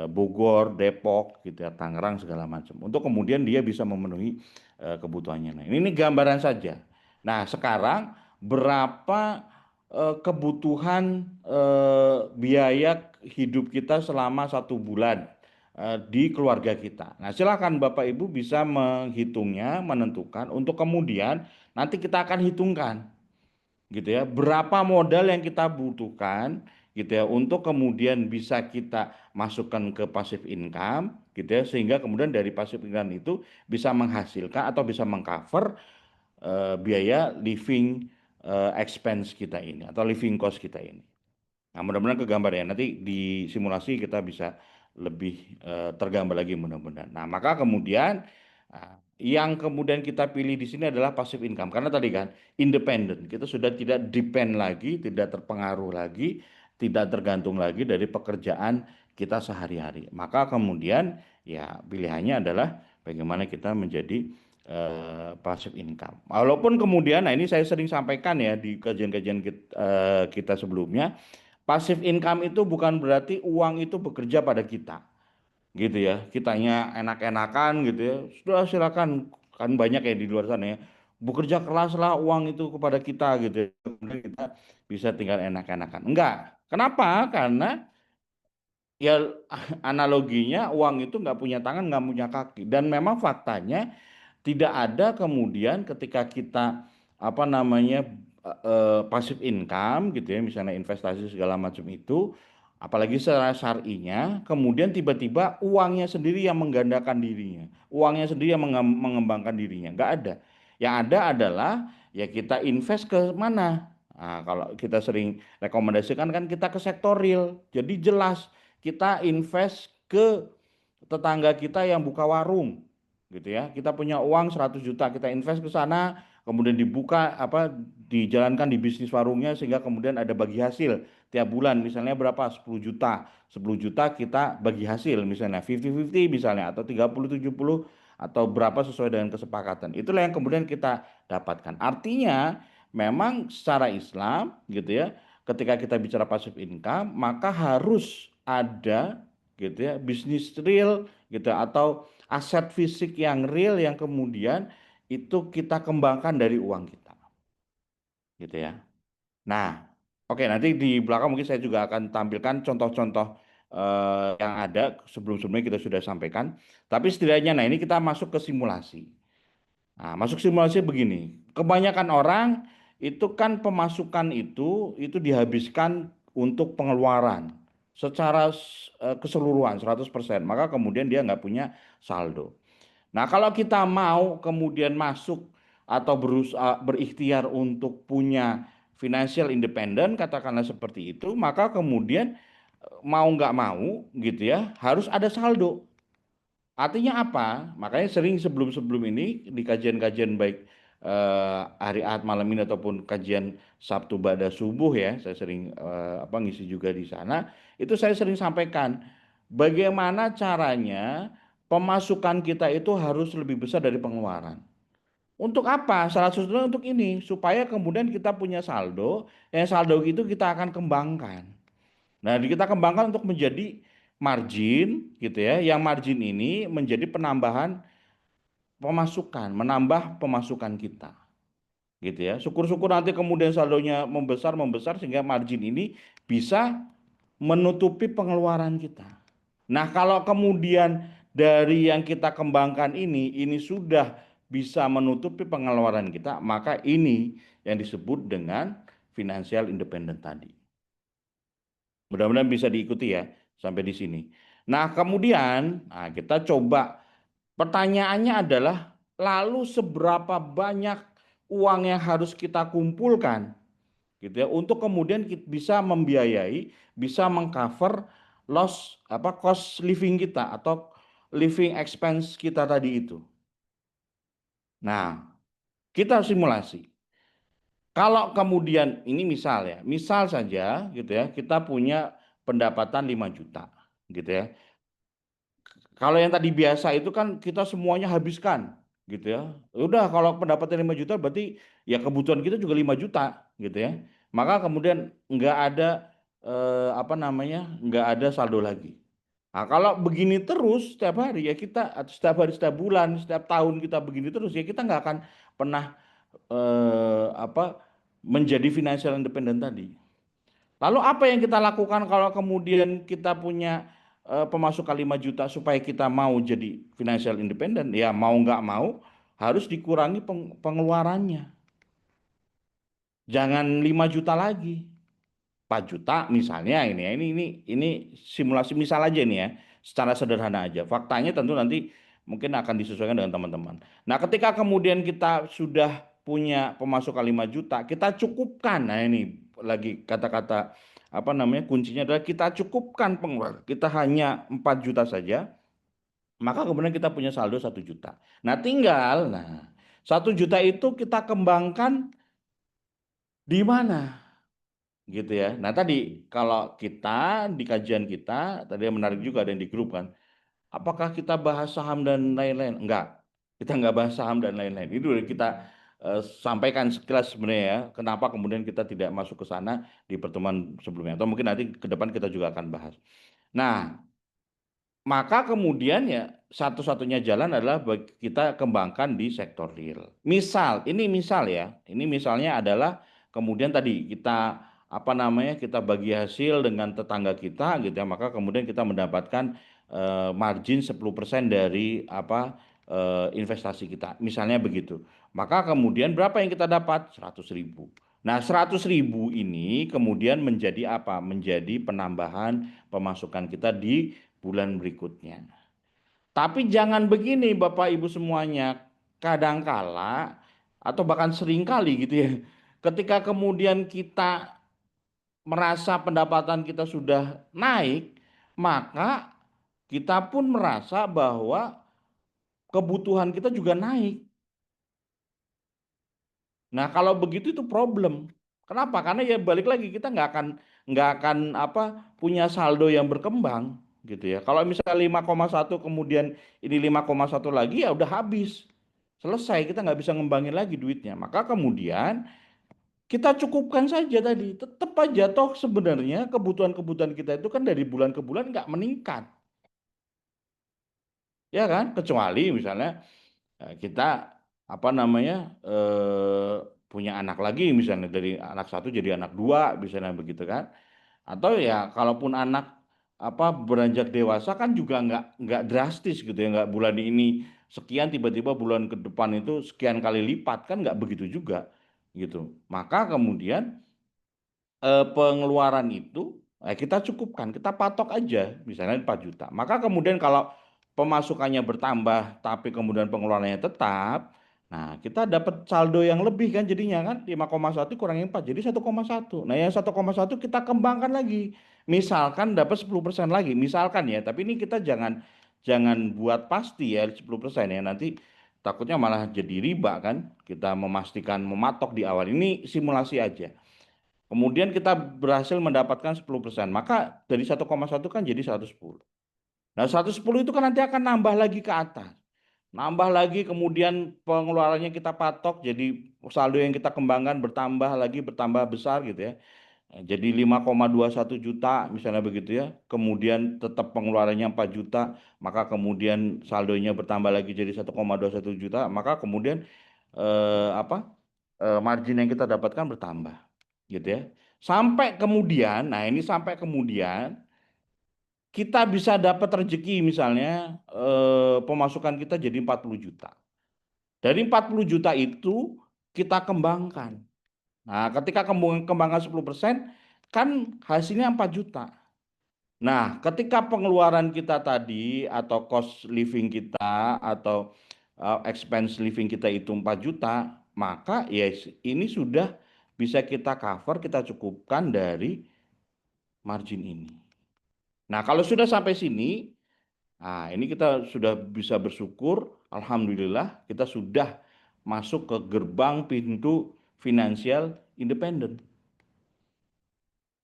Bogor, Depok, gitu ya, Tangerang segala macam. Untuk kemudian dia bisa memenuhi kebutuhannya. Nah, ini gambaran saja. Nah, sekarang berapa kebutuhan biaya hidup kita selama 1 bulan di keluarga kita. Nah, silakan Bapak Ibu bisa menghitungnya, menentukan untuk kemudian nanti kita akan hitungkan gitu ya, berapa modal yang kita butuhkan gitu ya untuk kemudian bisa kita masukkan ke passive income gitu ya sehingga kemudian dari passive income itu bisa menghasilkan atau bisa mengcover biaya living expense kita ini atau living cost kita ini. Nah, mudah-mudahan kegambar ya. Nanti di simulasi kita bisa lebih tergambar lagi mudah-mudahan. Nah, maka kemudian yang kemudian kita pilih di sini adalah passive income karena tadi kan independen. Kita sudah tidak depend lagi, tidak terpengaruh lagi, tidak tergantung lagi dari pekerjaan kita sehari-hari. Maka kemudian ya pilihannya adalah bagaimana kita menjadi passive income. Walaupun kemudian, nah ini saya sering sampaikan ya di kajian-kajian kita sebelumnya, passive income itu bukan berarti uang itu bekerja pada kita gitu ya, kitanya enak-enakan gitu ya, sudah silakan, kan banyak ya di luar sana ya, bekerja keraslah uang itu kepada kita gitu ya. Kemudian kita bisa tinggal enak-enakan, enggak. Kenapa? Karena ya analoginya uang itu nggak punya tangan, nggak punya kaki, dan memang faktanya tidak ada kemudian ketika kita apa namanya passive income gitu ya, misalnya investasi segala macam itu, apalagi secara syar'inya, kemudian tiba-tiba uangnya sendiri yang menggandakan dirinya, uangnya sendiri yang mengembangkan dirinya, nggak ada. Yang ada adalah ya kita invest ke mana. Nah, kalau kita sering rekomendasikan kan kita ke sektor real, jadi jelas kita invest ke tetangga kita yang buka warung gitu ya. Kita punya uang 100 juta, kita invest ke sana, kemudian dibuka apa dijalankan di bisnis warungnya sehingga kemudian ada bagi hasil tiap bulan misalnya berapa 10 juta. 10 juta kita bagi hasil misalnya 50-50 misalnya atau 30-70 atau berapa sesuai dengan kesepakatan. Itulah yang kemudian kita dapatkan. Artinya memang secara Islam gitu ya, ketika kita bicara passive income maka harus ada gitu ya bisnis real gitu atau aset fisik yang real yang kemudian itu kita kembangkan dari uang kita gitu ya. Nah, oke, nanti di belakang mungkin saya juga akan tampilkan contoh-contoh yang ada sebelum-sebelumnya kita sudah sampaikan. Tapi setidaknya, nah ini kita masuk ke simulasi. Nah, masuk simulasi begini, kebanyakan orang itu kan pemasukan itu dihabiskan untuk pengeluaran secara keseluruhan 100%. Maka kemudian dia nggak punya saldo. Nah, kalau kita mau kemudian masuk atau berusaha berikhtiar untuk punya financial independent, katakanlah seperti itu, maka kemudian mau nggak mau gitu ya, harus ada saldo. Artinya apa? Makanya sering sebelum-sebelum ini di kajian-kajian baik hari Ahad malam ini ataupun kajian Sabtu Ba'da subuh ya, saya sering apa ngisi juga di sana. Itu saya sering sampaikan bagaimana caranya pemasukan kita itu harus lebih besar dari pengeluaran. Untuk apa? Salah satunya untuk ini supaya kemudian kita punya saldo, yang saldo itu kita akan kembangkan. Nah, kita kembangkan untuk menjadi margin gitu ya. Yang margin ini menjadi penambahan pemasukan, menambah pemasukan kita. Gitu ya. Syukur-syukur nanti kemudian saldonya membesar membesar sehingga margin ini bisa menutupi pengeluaran kita. Nah, kalau kemudian dari yang kita kembangkan ini sudah bisa menutupi pengeluaran kita, maka ini yang disebut dengan financial independent tadi. Mudah-mudahan bisa diikuti ya sampai di sini. Nah, kemudian kita coba pertanyaannya adalah lalu seberapa banyak uang yang harus kita kumpulkan gitu ya untuk kemudian kita bisa membiayai, bisa mengcover loss apa cost living kita atau living expense kita tadi itu. Nah, kita simulasi. Kalau kemudian ini misal ya, misal saja gitu ya, kita punya pendapatan 5 juta gitu ya. Kalau yang tadi biasa itu kan kita semuanya habiskan gitu ya. Udah kalau pendapatan 5 juta berarti ya kebutuhan kita juga 5 juta gitu ya. Maka kemudian nggak ada apa namanya? Nggak ada saldo lagi. Nah, kalau begini terus setiap hari ya kita setiap hari setiap bulan setiap tahun kita begini terus ya kita nggak akan pernah apa menjadi financial independent tadi. Lalu apa yang kita lakukan kalau kemudian kita punya pemasukan 5 juta supaya kita mau jadi financial independent? Ya mau nggak mau harus dikurangi pengeluarannya. Jangan 5 juta lagi. 4 juta misalnya ini ya. Ini simulasi misal aja nih ya. Secara sederhana aja. Faktanya tentu nanti mungkin akan disesuaikan dengan teman-teman. Nah, ketika kemudian kita sudah punya pemasukan 5 juta, kita cukupkan. Nah, ini lagi kata-kata apa namanya? Kuncinya adalah kita cukupkan pengeluaran. Kita hanya 4 juta saja. Maka kemudian kita punya saldo 1 juta. Nah, tinggal, 1 juta itu kita kembangkan di mana? Gitu ya. Nah, tadi kalau kita di kajian kita, tadi yang menarik juga ada yang di grup kan. Apakah kita bahas saham dan lain-lain? Enggak. Kita enggak bahas saham dan lain-lain. Itu udah kita sampaikan sekilas sebenarnya ya. Kenapa kemudian kita tidak masuk ke sana di pertemuan sebelumnya. Atau mungkin nanti ke depan kita juga akan bahas. Nah, maka kemudian ya satu-satunya jalan adalah kita kembangkan di sektor real. Misal ya, ini misalnya adalah kemudian tadi kita apa namanya kita bagi hasil dengan tetangga kita gitu ya, maka kemudian kita mendapatkan margin 10% dari investasi kita. Misalnya begitu. Maka kemudian berapa yang kita dapat? 100.000. Nah, 100.000 ini kemudian menjadi apa? Menjadi penambahan pemasukan kita di bulan berikutnya. Tapi jangan begini Bapak Ibu semuanya, kadangkala atau bahkan seringkali gitu ya, ketika kemudian kita merasa pendapatan kita sudah naik, maka kita pun merasa bahwa kebutuhan kita juga naik. Nah, kalau begitu itu problem. Kenapa? Karena ya balik lagi kita nggak akan punya saldo yang berkembang gitu ya. Kalau misalnya 5,1 kemudian ini 5,1 lagi ya udah habis. Selesai, kita nggak bisa ngembangin lagi duitnya. Maka kemudian kita cukupkan saja tadi. Tetap aja toh sebenarnya kebutuhan-kebutuhan kita itu kan dari bulan ke bulan nggak meningkat. Ya kan? Kecuali misalnya kita punya anak lagi misalnya dari anak satu jadi anak dua misalnya begitu kan, atau ya kalaupun anak beranjak dewasa kan juga nggak drastis gitu ya, nggak bulan ini sekian tiba-tiba bulan ke depan itu sekian kali lipat kan, nggak begitu juga gitu. Maka kemudian pengeluaran itu kita cukupkan, kita patok aja misalnya 4 juta. Maka kemudian kalau pemasukannya bertambah tapi kemudian pengeluarannya tetap, nah kita dapat saldo yang lebih kan jadinya kan 5,1 kurangi 4 jadi 1,1. Nah, yang 1,1 kita kembangkan lagi. Misalkan dapat 10% lagi, misalkan ya, tapi ini kita jangan jangan buat pasti ya 10% ya, nanti takutnya malah jadi riba kan. Kita memastikan mematok di awal. Ini simulasi aja. Kemudian kita berhasil mendapatkan 10%, maka dari 1,1 kan jadi 110. Nah, 110 itu kan nanti akan nambah lagi ke atas. Nambah lagi kemudian pengeluarannya kita patok, jadi saldo yang kita kembangkan bertambah lagi, bertambah besar gitu ya. Jadi 5,21 juta misalnya begitu ya. Kemudian tetap pengeluarannya 4 juta, maka kemudian saldonya bertambah lagi jadi 1,21 juta, maka kemudian margin yang kita dapatkan bertambah gitu ya. Sampai kemudian kita bisa dapat rezeki misalnya pemasukan kita jadi 40 juta. Dari 40 juta itu kita kembangkan. Nah, ketika kembangkan 10% kan hasilnya 4 juta. Nah, ketika pengeluaran kita tadi atau cost living kita atau expense living kita itu 4 juta, maka ya ini sudah bisa kita cover, kita cukupkan dari margin ini. Nah, kalau sudah sampai sini, ini kita sudah bisa bersyukur, alhamdulillah kita sudah masuk ke gerbang pintu financial independent.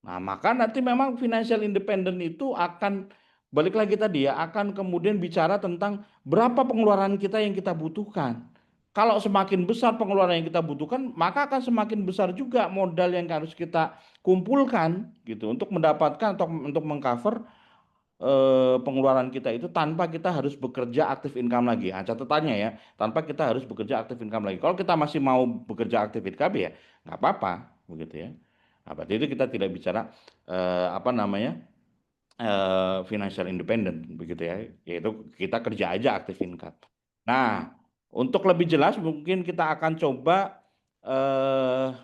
Nah, maka nanti memang financial independent itu akan balik lagi tadi ya, akan kemudian bicara tentang berapa pengeluaran kita yang kita butuhkan. Kalau semakin besar pengeluaran yang kita butuhkan, maka akan semakin besar juga modal yang harus kita kumpulkan gitu untuk mendapatkan atau untuk mengcover pengeluaran kita itu tanpa kita harus bekerja aktif income lagi. Nah, catatannya ya, tanpa kita harus bekerja aktif income lagi. Kalau kita masih mau bekerja aktif income ya nggak apa-apa, begitu ya. Nah, berarti itu kita tidak bicara financial independent, begitu ya. Yaitu kita kerja aja aktif income. Nah, untuk lebih jelas mungkin kita akan coba eh,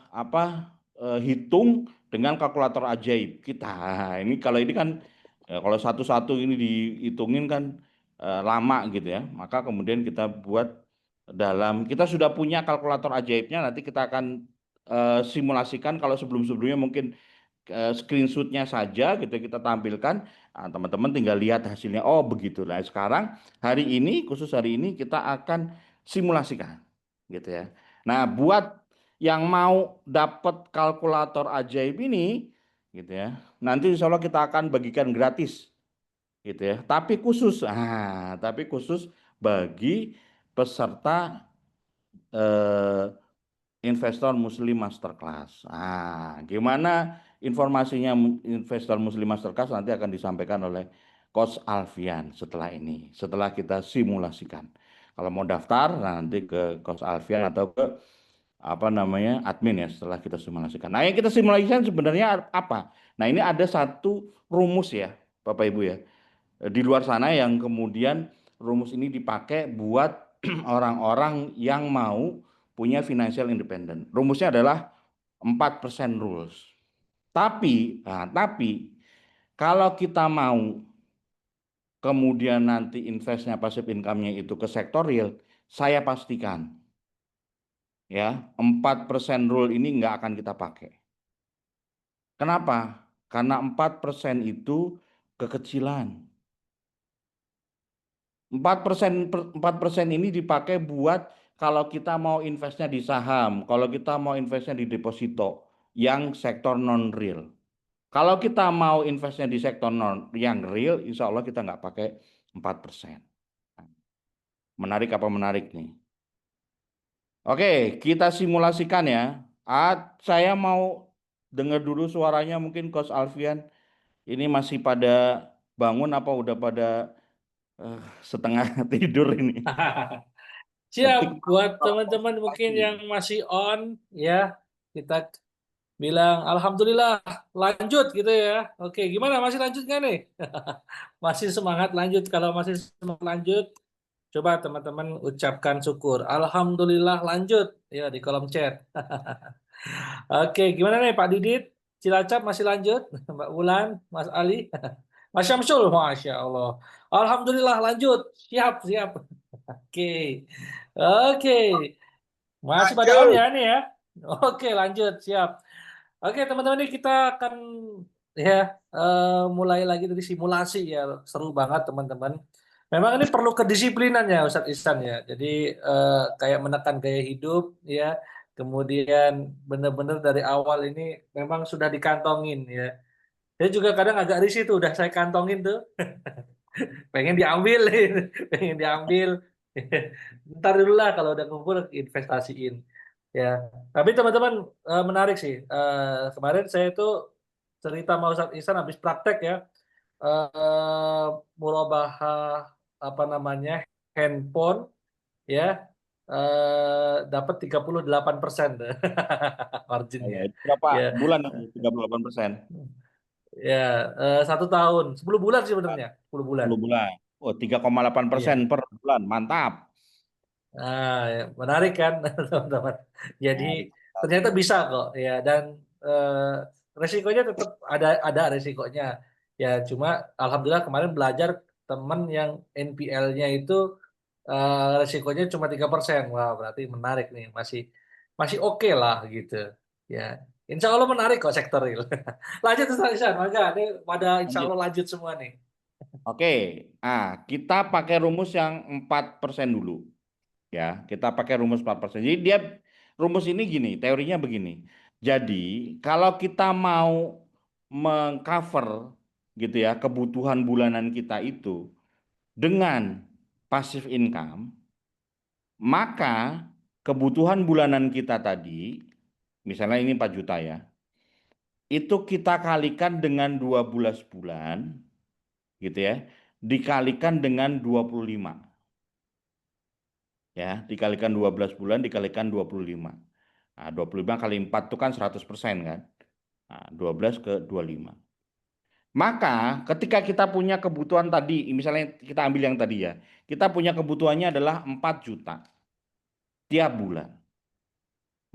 hitung dengan kalkulator ajaib kita. Ini kalau ini kan kalau satu-satu ini dihitungin kan lama gitu ya. Maka kemudian kita buat kita sudah punya kalkulator ajaibnya, nanti kita akan simulasikan. Kalau sebelum-sebelumnya mungkin screenshotnya saja gitu kita tampilkan, teman-teman tinggal lihat hasilnya. Oh begitu. Nah sekarang hari ini, khusus hari ini kita akan simulasikan, gitu ya. Nah buat yang mau dapat kalkulator ajaib ini, gitu ya, nanti insya Allah kita akan bagikan gratis, gitu ya. Tapi khusus bagi peserta eh, investor Muslim Masterclass. Gimana informasinya investor Muslim Masterclass nanti akan disampaikan oleh Coach Alfian setelah ini, setelah kita simulasikan. Kalau mau daftar nanti ke Coach Alfian atau ke apa namanya admin ya setelah kita simulasikan. Nah yang kita simulasikan sebenarnya apa? Nah ini ada satu rumus ya Bapak Ibu ya di luar sana yang kemudian rumus ini dipakai buat orang-orang yang mau punya financial independent. Rumusnya adalah 4% rules. Tapi kalau kita mau kemudian nanti investnya passive income-nya itu ke sektor real, saya pastikan ya 4% rule ini nggak akan kita pakai. Kenapa? Karena 4% itu kekecilan. 4% ini dipakai buat kalau kita mau investnya di saham, kalau kita mau investnya di deposito yang sektor non real. Kalau kita mau investnya di sektor non yang real, insya Allah kita nggak pakai 4%. Menarik apa menarik nih? Oke, kita simulasikan ya. Saya mau dengar dulu suaranya mungkin Coach Alfian. Ini masih pada bangun apa udah pada eh, setengah tidur ini? Siap Ketik buat teman-teman mungkin yang masih on ya, kita bilang alhamdulillah lanjut gitu ya. Oke, gimana masih lanjut nggak nih? Masih semangat lanjut. Kalau masih semangat lanjut, coba teman-teman ucapkan syukur. Alhamdulillah lanjut ya di kolom chat. Oke, gimana nih Pak Didit? Cilacap masih lanjut? Mbak Wulan, Mas Ali, Mas Syamsul, Masya Allah. Alhamdulillah lanjut. Siap, siap. Oke, oke. Masih pada on lanjut. ya nih ya? Oke, lanjut, siap. Oke, teman-teman ini kita akan ya mulai lagi dari simulasi ya. Seru banget teman-teman. Memang ini perlu kedisiplinan ya Ustadz Ihsan ya. Jadi kayak menekan gaya hidup ya. Kemudian benar-benar dari awal ini memang sudah dikantongin ya. Saya juga kadang agak risih tuh udah saya kantongin tuh pengen diambil pengen diambil ntar dulu lah kalau udah ngumpul investasiin ya tapi teman-teman menarik sih. Kemarin saya itu cerita mau Ustadz Ihsan habis praktek ya, murabahah apa namanya handphone ya, dapat 38% Oh, ya, marginnya itu berapa ya. bulan itu 38%? Ya 1 tahun 10 bulan sih sebenarnya 10 bulan. 10 bulan. Oh, 3,8% Iya. per bulan. Mantap. Nah, ya, menarik kan, teman-teman. Jadi Menarik. ternyata bisa kok, ya. Dan resikonya tetap ada resikonya. Ya, cuma alhamdulillah kemarin belajar teman yang NPL-nya itu resikonya cuma 3%. Wah, berarti menarik nih, masih masih oke lah gitu. Ya, Insya Allah menarik kok sektor real. Lanjut Ustaz Ihsan, maka ini pada Insya Lanjut. Allah lanjut semua nih. Oke. Kita pakai rumus yang 4% dulu. Ya, kita pakai rumus 4%. Jadi rumus ini gini, teorinya begini. Jadi, kalau kita mau mengcover gitu ya, kebutuhan bulanan kita itu dengan passive income, maka kebutuhan bulanan kita tadi, misalnya ini 4 juta ya, itu kita kalikan dengan 12 bulan, gitu ya, dikalikan dengan 25. Ya, dikalikan 12 bulan, dikalikan 25. Nah, 25 kali 4 itu kan 100% kan. Nah, 12 ke 25. Maka ketika kita punya kebutuhan tadi, misalnya kita ambil yang tadi ya, kita punya kebutuhannya adalah 4 juta tiap bulan.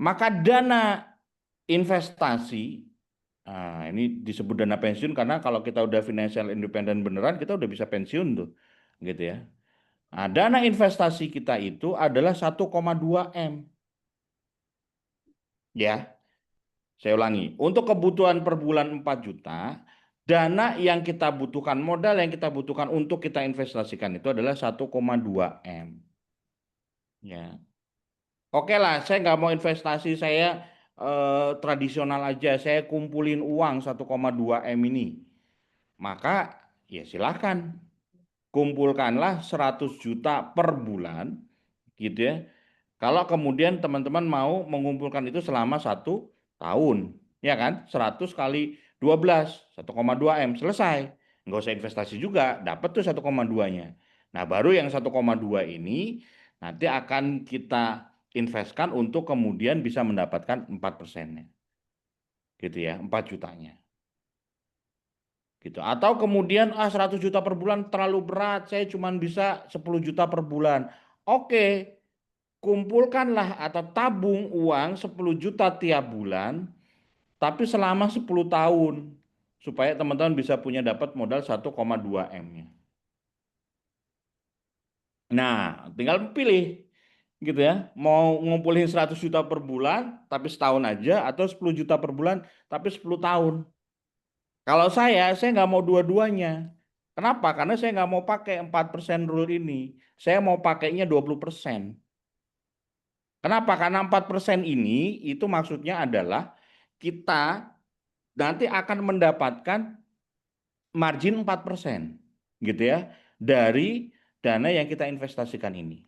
Maka dana investasi, ini disebut dana pensiun karena kalau kita udah financial independent beneran, kita udah bisa pensiun tuh, gitu ya. Nah, dana investasi kita itu adalah 1,2 M, ya. Saya ulangi, untuk kebutuhan per bulan 4 juta, dana yang kita butuhkan, modal yang kita butuhkan untuk kita investasikan itu adalah 1,2 M. Ya. Oke lah, saya nggak mau investasi, saya tradisional aja, saya kumpulin uang 1,2 M ini. Maka ya silahkan, kumpulkanlah 100 juta per bulan, gitu ya. Kalau kemudian teman-teman mau mengumpulkan itu selama 1 tahun, ya kan? 100 kali 12, 1,2 M, selesai. Nggak usah investasi juga, dapat tuh 1,2-nya. Nah, baru yang 1,2 ini nanti akan kita investkan untuk kemudian bisa mendapatkan 4%-nya. Gitu ya, 4 jutanya. Gitu. Atau kemudian 100 juta per bulan terlalu berat, saya cuma bisa 10 juta per bulan. Oke, kumpulkanlah atau tabung uang 10 juta tiap bulan, tapi selama 10 tahun. Supaya teman-teman bisa punya dapat modal 1,2 M-nya. Nah, tinggal pilih gitu ya. Mau ngumpulin 100 juta per bulan, tapi setahun aja, atau 10 juta per bulan, tapi 10 tahun. Kalau saya nggak mau dua-duanya. Kenapa? Karena saya nggak mau pakai 4% rule ini. Saya mau pakainya 20%. Kenapa? Karena 4% ini itu maksudnya adalah kita nanti akan mendapatkan margin 4% gitu ya dari dana yang kita investasikan ini.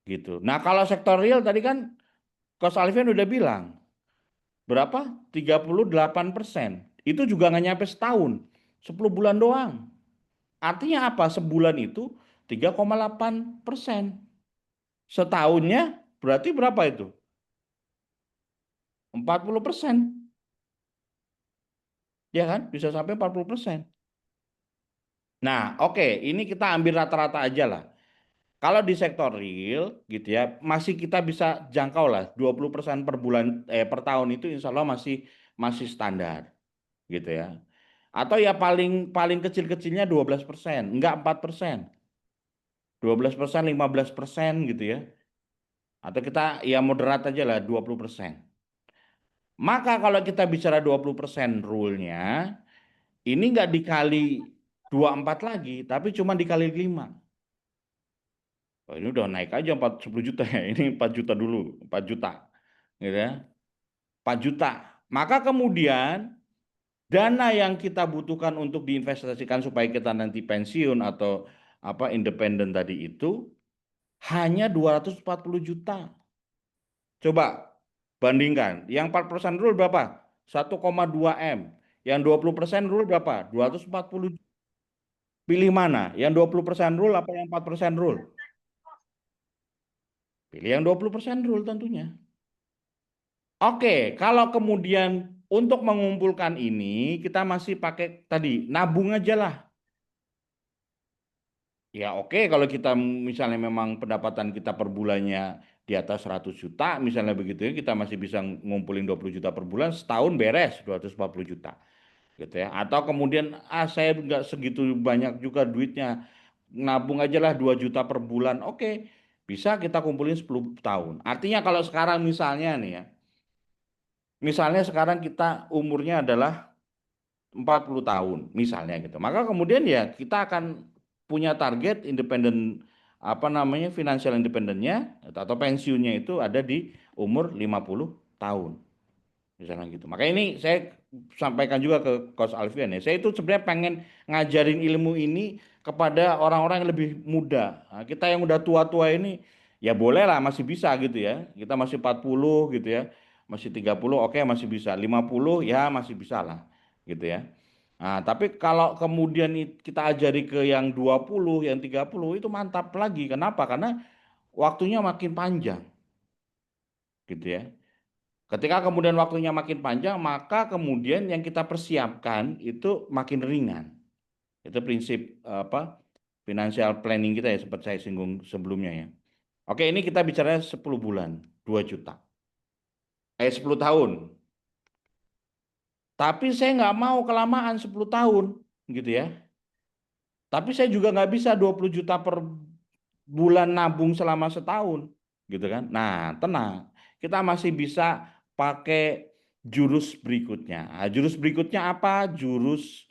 Gitu. Nah, kalau sektor real tadi kan Coach Alvin udah bilang berapa? 38%. Itu juga nggak nyampe setahun. 10 bulan doang. Artinya apa? Sebulan itu 3,8%. Setahunnya berarti berapa itu? 40%. Ya kan? Bisa sampai 40%. Nah, oke, ini kita ambil rata-rata aja lah. Kalau di sektor real gitu ya, masih kita bisa jangkau lah 20% per bulan per tahun itu insya Allah masih masih standar gitu ya. Atau ya paling paling kecil-kecilnya 12%, enggak 4%. 12%, 15% gitu ya. Atau kita ya moderat aja lah 20%. Maka kalau kita bicara 20% rule-nya, ini enggak dikali 24 lagi, tapi cuma dikali 5. Oh, ini udah naik aja 10 juta ya. Ini 4 juta dulu, 4 juta. Gitu ya. 4 juta. Maka kemudian dana yang kita butuhkan untuk diinvestasikan supaya kita nanti pensiun atau apa independen tadi itu hanya 240 juta. Coba bandingkan. Yang 4% rule berapa? 1,2 M. Yang 20% rule berapa? 240. Pilih mana? Yang 20% rule apa yang 4% rule? Pilih yang 20% rule tentunya. Oke, kalau kemudian untuk mengumpulkan ini kita masih pakai tadi nabung aja lah. Ya oke kalau kita misalnya memang pendapatan kita per bulannya di atas 100 juta misalnya begitu ya kita masih bisa ngumpulin 20 juta per bulan setahun beres 240 juta gitu ya. Atau kemudian saya nggak segitu banyak juga duitnya nabung aja lah 2 juta per bulan. Oke, bisa kita kumpulin 10 tahun. Artinya kalau sekarang misalnya nih ya, misalnya sekarang kita umurnya adalah 40 tahun misalnya gitu. Maka kemudian ya kita akan punya target independen apa namanya financial independennya atau pensiunnya itu ada di umur 50 tahun. Misalnya gitu. Makanya ini saya sampaikan juga ke Coach Alfian ya. Saya itu sebenarnya pengen ngajarin ilmu ini kepada orang-orang yang lebih muda. Nah, kita yang udah tua-tua ini ya boleh lah masih bisa gitu ya. Kita masih 40 gitu ya. Masih 30 oke masih bisa. 50 ya masih bisa lah gitu ya. Nah, tapi kalau kemudian kita ajari ke yang 20, yang 30 itu mantap lagi. Kenapa? Karena waktunya makin panjang gitu ya. Ketika kemudian waktunya makin panjang, maka kemudian yang kita persiapkan itu makin ringan. Itu prinsip apa financial planning kita ya, seperti saya singgung sebelumnya ya. Oke, ini kita bicara 10 bulan, 2 juta. 10 tahun. Tapi saya nggak mau kelamaan 10 tahun, gitu ya. Tapi saya juga nggak bisa 20 juta per bulan nabung selama setahun, gitu kan. Nah, tenang. Kita masih bisa pakai jurus berikutnya. Nah, jurus berikutnya apa? Jurus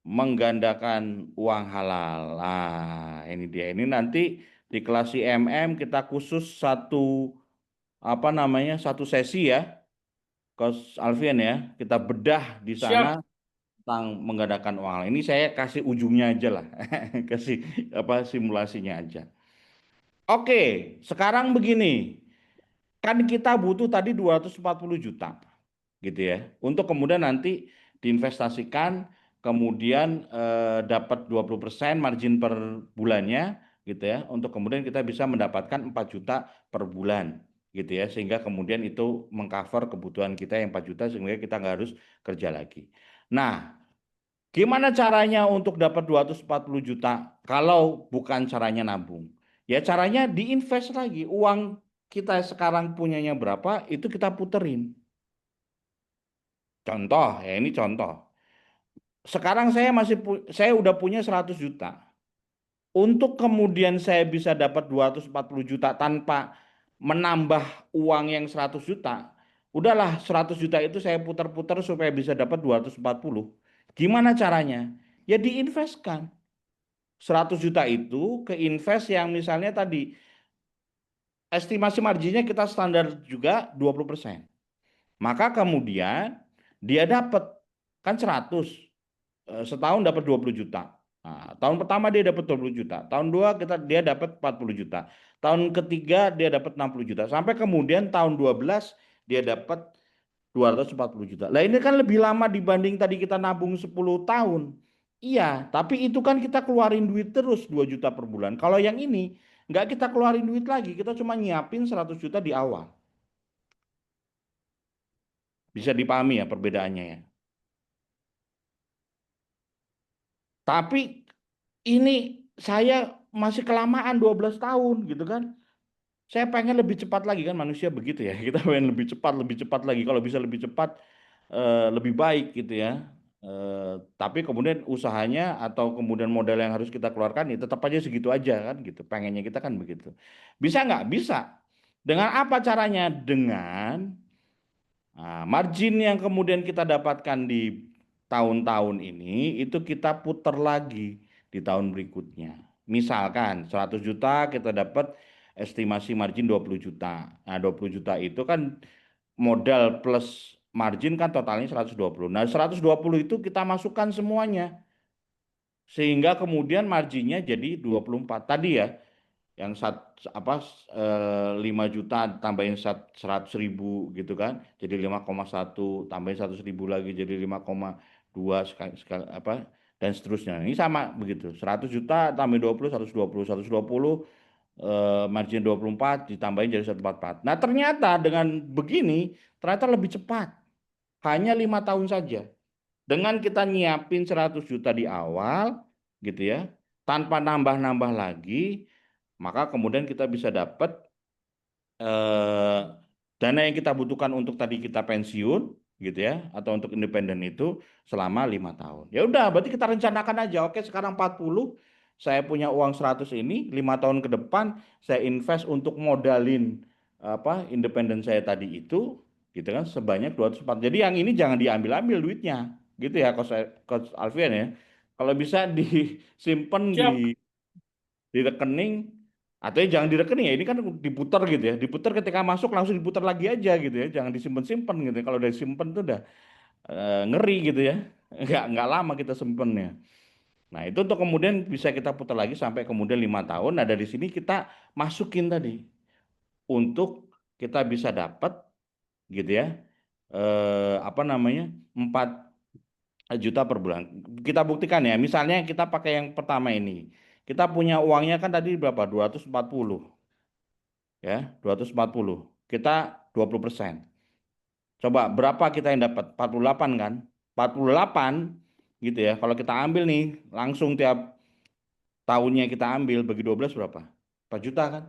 menggandakan uang halal. Nah, ini dia. Ini nanti di kelas IMM kita khusus apa namanya? Satu sesi ya, Coach Alfian ya. Kita bedah di sana Siap. tentang menggandakan uang halal. Ini saya kasih ujungnya aja lah. Kasih apa simulasinya aja. Oke, sekarang begini. Kan kita butuh tadi 240 juta gitu ya. Untuk kemudian nanti diinvestasikan, kemudian dapat 20% margin per bulannya gitu ya. Untuk kemudian kita bisa mendapatkan 4 juta per bulan gitu ya. Sehingga kemudian itu mengcover kebutuhan kita yang 4 juta sehingga kita nggak harus kerja lagi. Nah, gimana caranya untuk dapat 240 juta kalau bukan caranya nabung? Ya caranya diinvest lagi. Uang kita sekarang punyanya berapa, itu kita puterin. Contoh, ya ini contoh. Sekarang saya udah punya 100 juta. Untuk kemudian saya bisa dapat 240 juta tanpa menambah uang yang 100 juta. Udahlah 100 juta itu saya putar-putar supaya bisa dapat 240. Gimana caranya? Ya diinvestkan. 100 juta itu ke invest yang misalnya tadi estimasi marginnya kita standar juga 20%. Maka kemudian dia dapat kan 100, setahun dapat 20 juta. Nah, tahun pertama dia dapat 20 juta, tahun dua dia dapat 40 juta, tahun ketiga dia dapat 60 juta, sampai kemudian tahun 12 dia dapat 240 juta. Lah ini kan lebih lama dibanding tadi kita nabung 10 tahun. Iya, tapi itu kan kita keluarin duit terus 2 juta per bulan. Kalau yang ini nggak kita keluarin duit lagi, kita cuma nyiapin 100 juta di awal. Bisa dipahami ya perbedaannya ya. Tapi ini saya masih kelamaan 12 tahun gitu kan. Saya pengen lebih cepat lagi kan manusia begitu ya. Kita pengen lebih cepat lagi. Kalau bisa lebih cepat lebih baik gitu ya. Tapi kemudian usahanya atau kemudian modal yang harus kita keluarkan ya tetap aja segitu aja kan gitu. Pengennya kita kan begitu. Bisa nggak? Bisa. Dengan apa caranya? Dengan margin yang kemudian kita dapatkan di tahun-tahun ini itu kita putar lagi di tahun berikutnya. Misalkan 100 juta kita dapat estimasi margin 20 juta. Nah, 20 juta itu kan modal plus margin kan totalnya 120. Nah, 120 itu kita masukkan semuanya sehingga kemudian marginnya jadi 24. Tadi ya yang 5 juta tambahin 100.000 gitu kan jadi 5,1 tambahin 100.000 lagi jadi 5,2 sekali, sekali apa dan seterusnya ini sama begitu 100 juta tambah 20 120 margin 24 ditambahin jadi 144. Nah ternyata dengan begini ternyata lebih cepat hanya 5 tahun saja dengan kita nyiapin 100 juta di awal gitu ya tanpa nambah-nambah lagi maka kemudian kita bisa dapat eh, dana yang kita butuhkan untuk tadi kita pensiun gitu ya atau untuk independen itu selama 5 tahun. Ya udah, berarti kita rencanakan aja. Oke, sekarang 40, saya punya uang 100 ini 5 tahun ke depan saya invest untuk modalin apa independen saya tadi itu gitu kan sebanyak 240. Jadi yang ini jangan diambil-ambil duitnya gitu ya Coach Alfian ya. Kalau bisa disimpan Siap. di rekening atau ya jangan di rekening ya ini kan diputar gitu ya diputar ketika masuk langsung diputar lagi aja gitu ya jangan disimpan-simpan gitu ya. Kalau udah simpen tuh udah ngeri gitu ya nggak lama kita simpennya. Nah itu untuk kemudian bisa kita putar lagi sampai kemudian 5 tahun. Nah dari sini kita masukin tadi untuk kita bisa dapat gitu ya apa namanya 4 juta per bulan. Kita buktikan ya misalnya kita pakai yang pertama ini kita punya uangnya kan tadi berapa 240 ya 240 kita 20%. Coba berapa kita yang dapat 48 kan 48 gitu ya kalau kita ambil nih langsung tiap tahunnya kita ambil bagi 12 berapa 4 juta kan.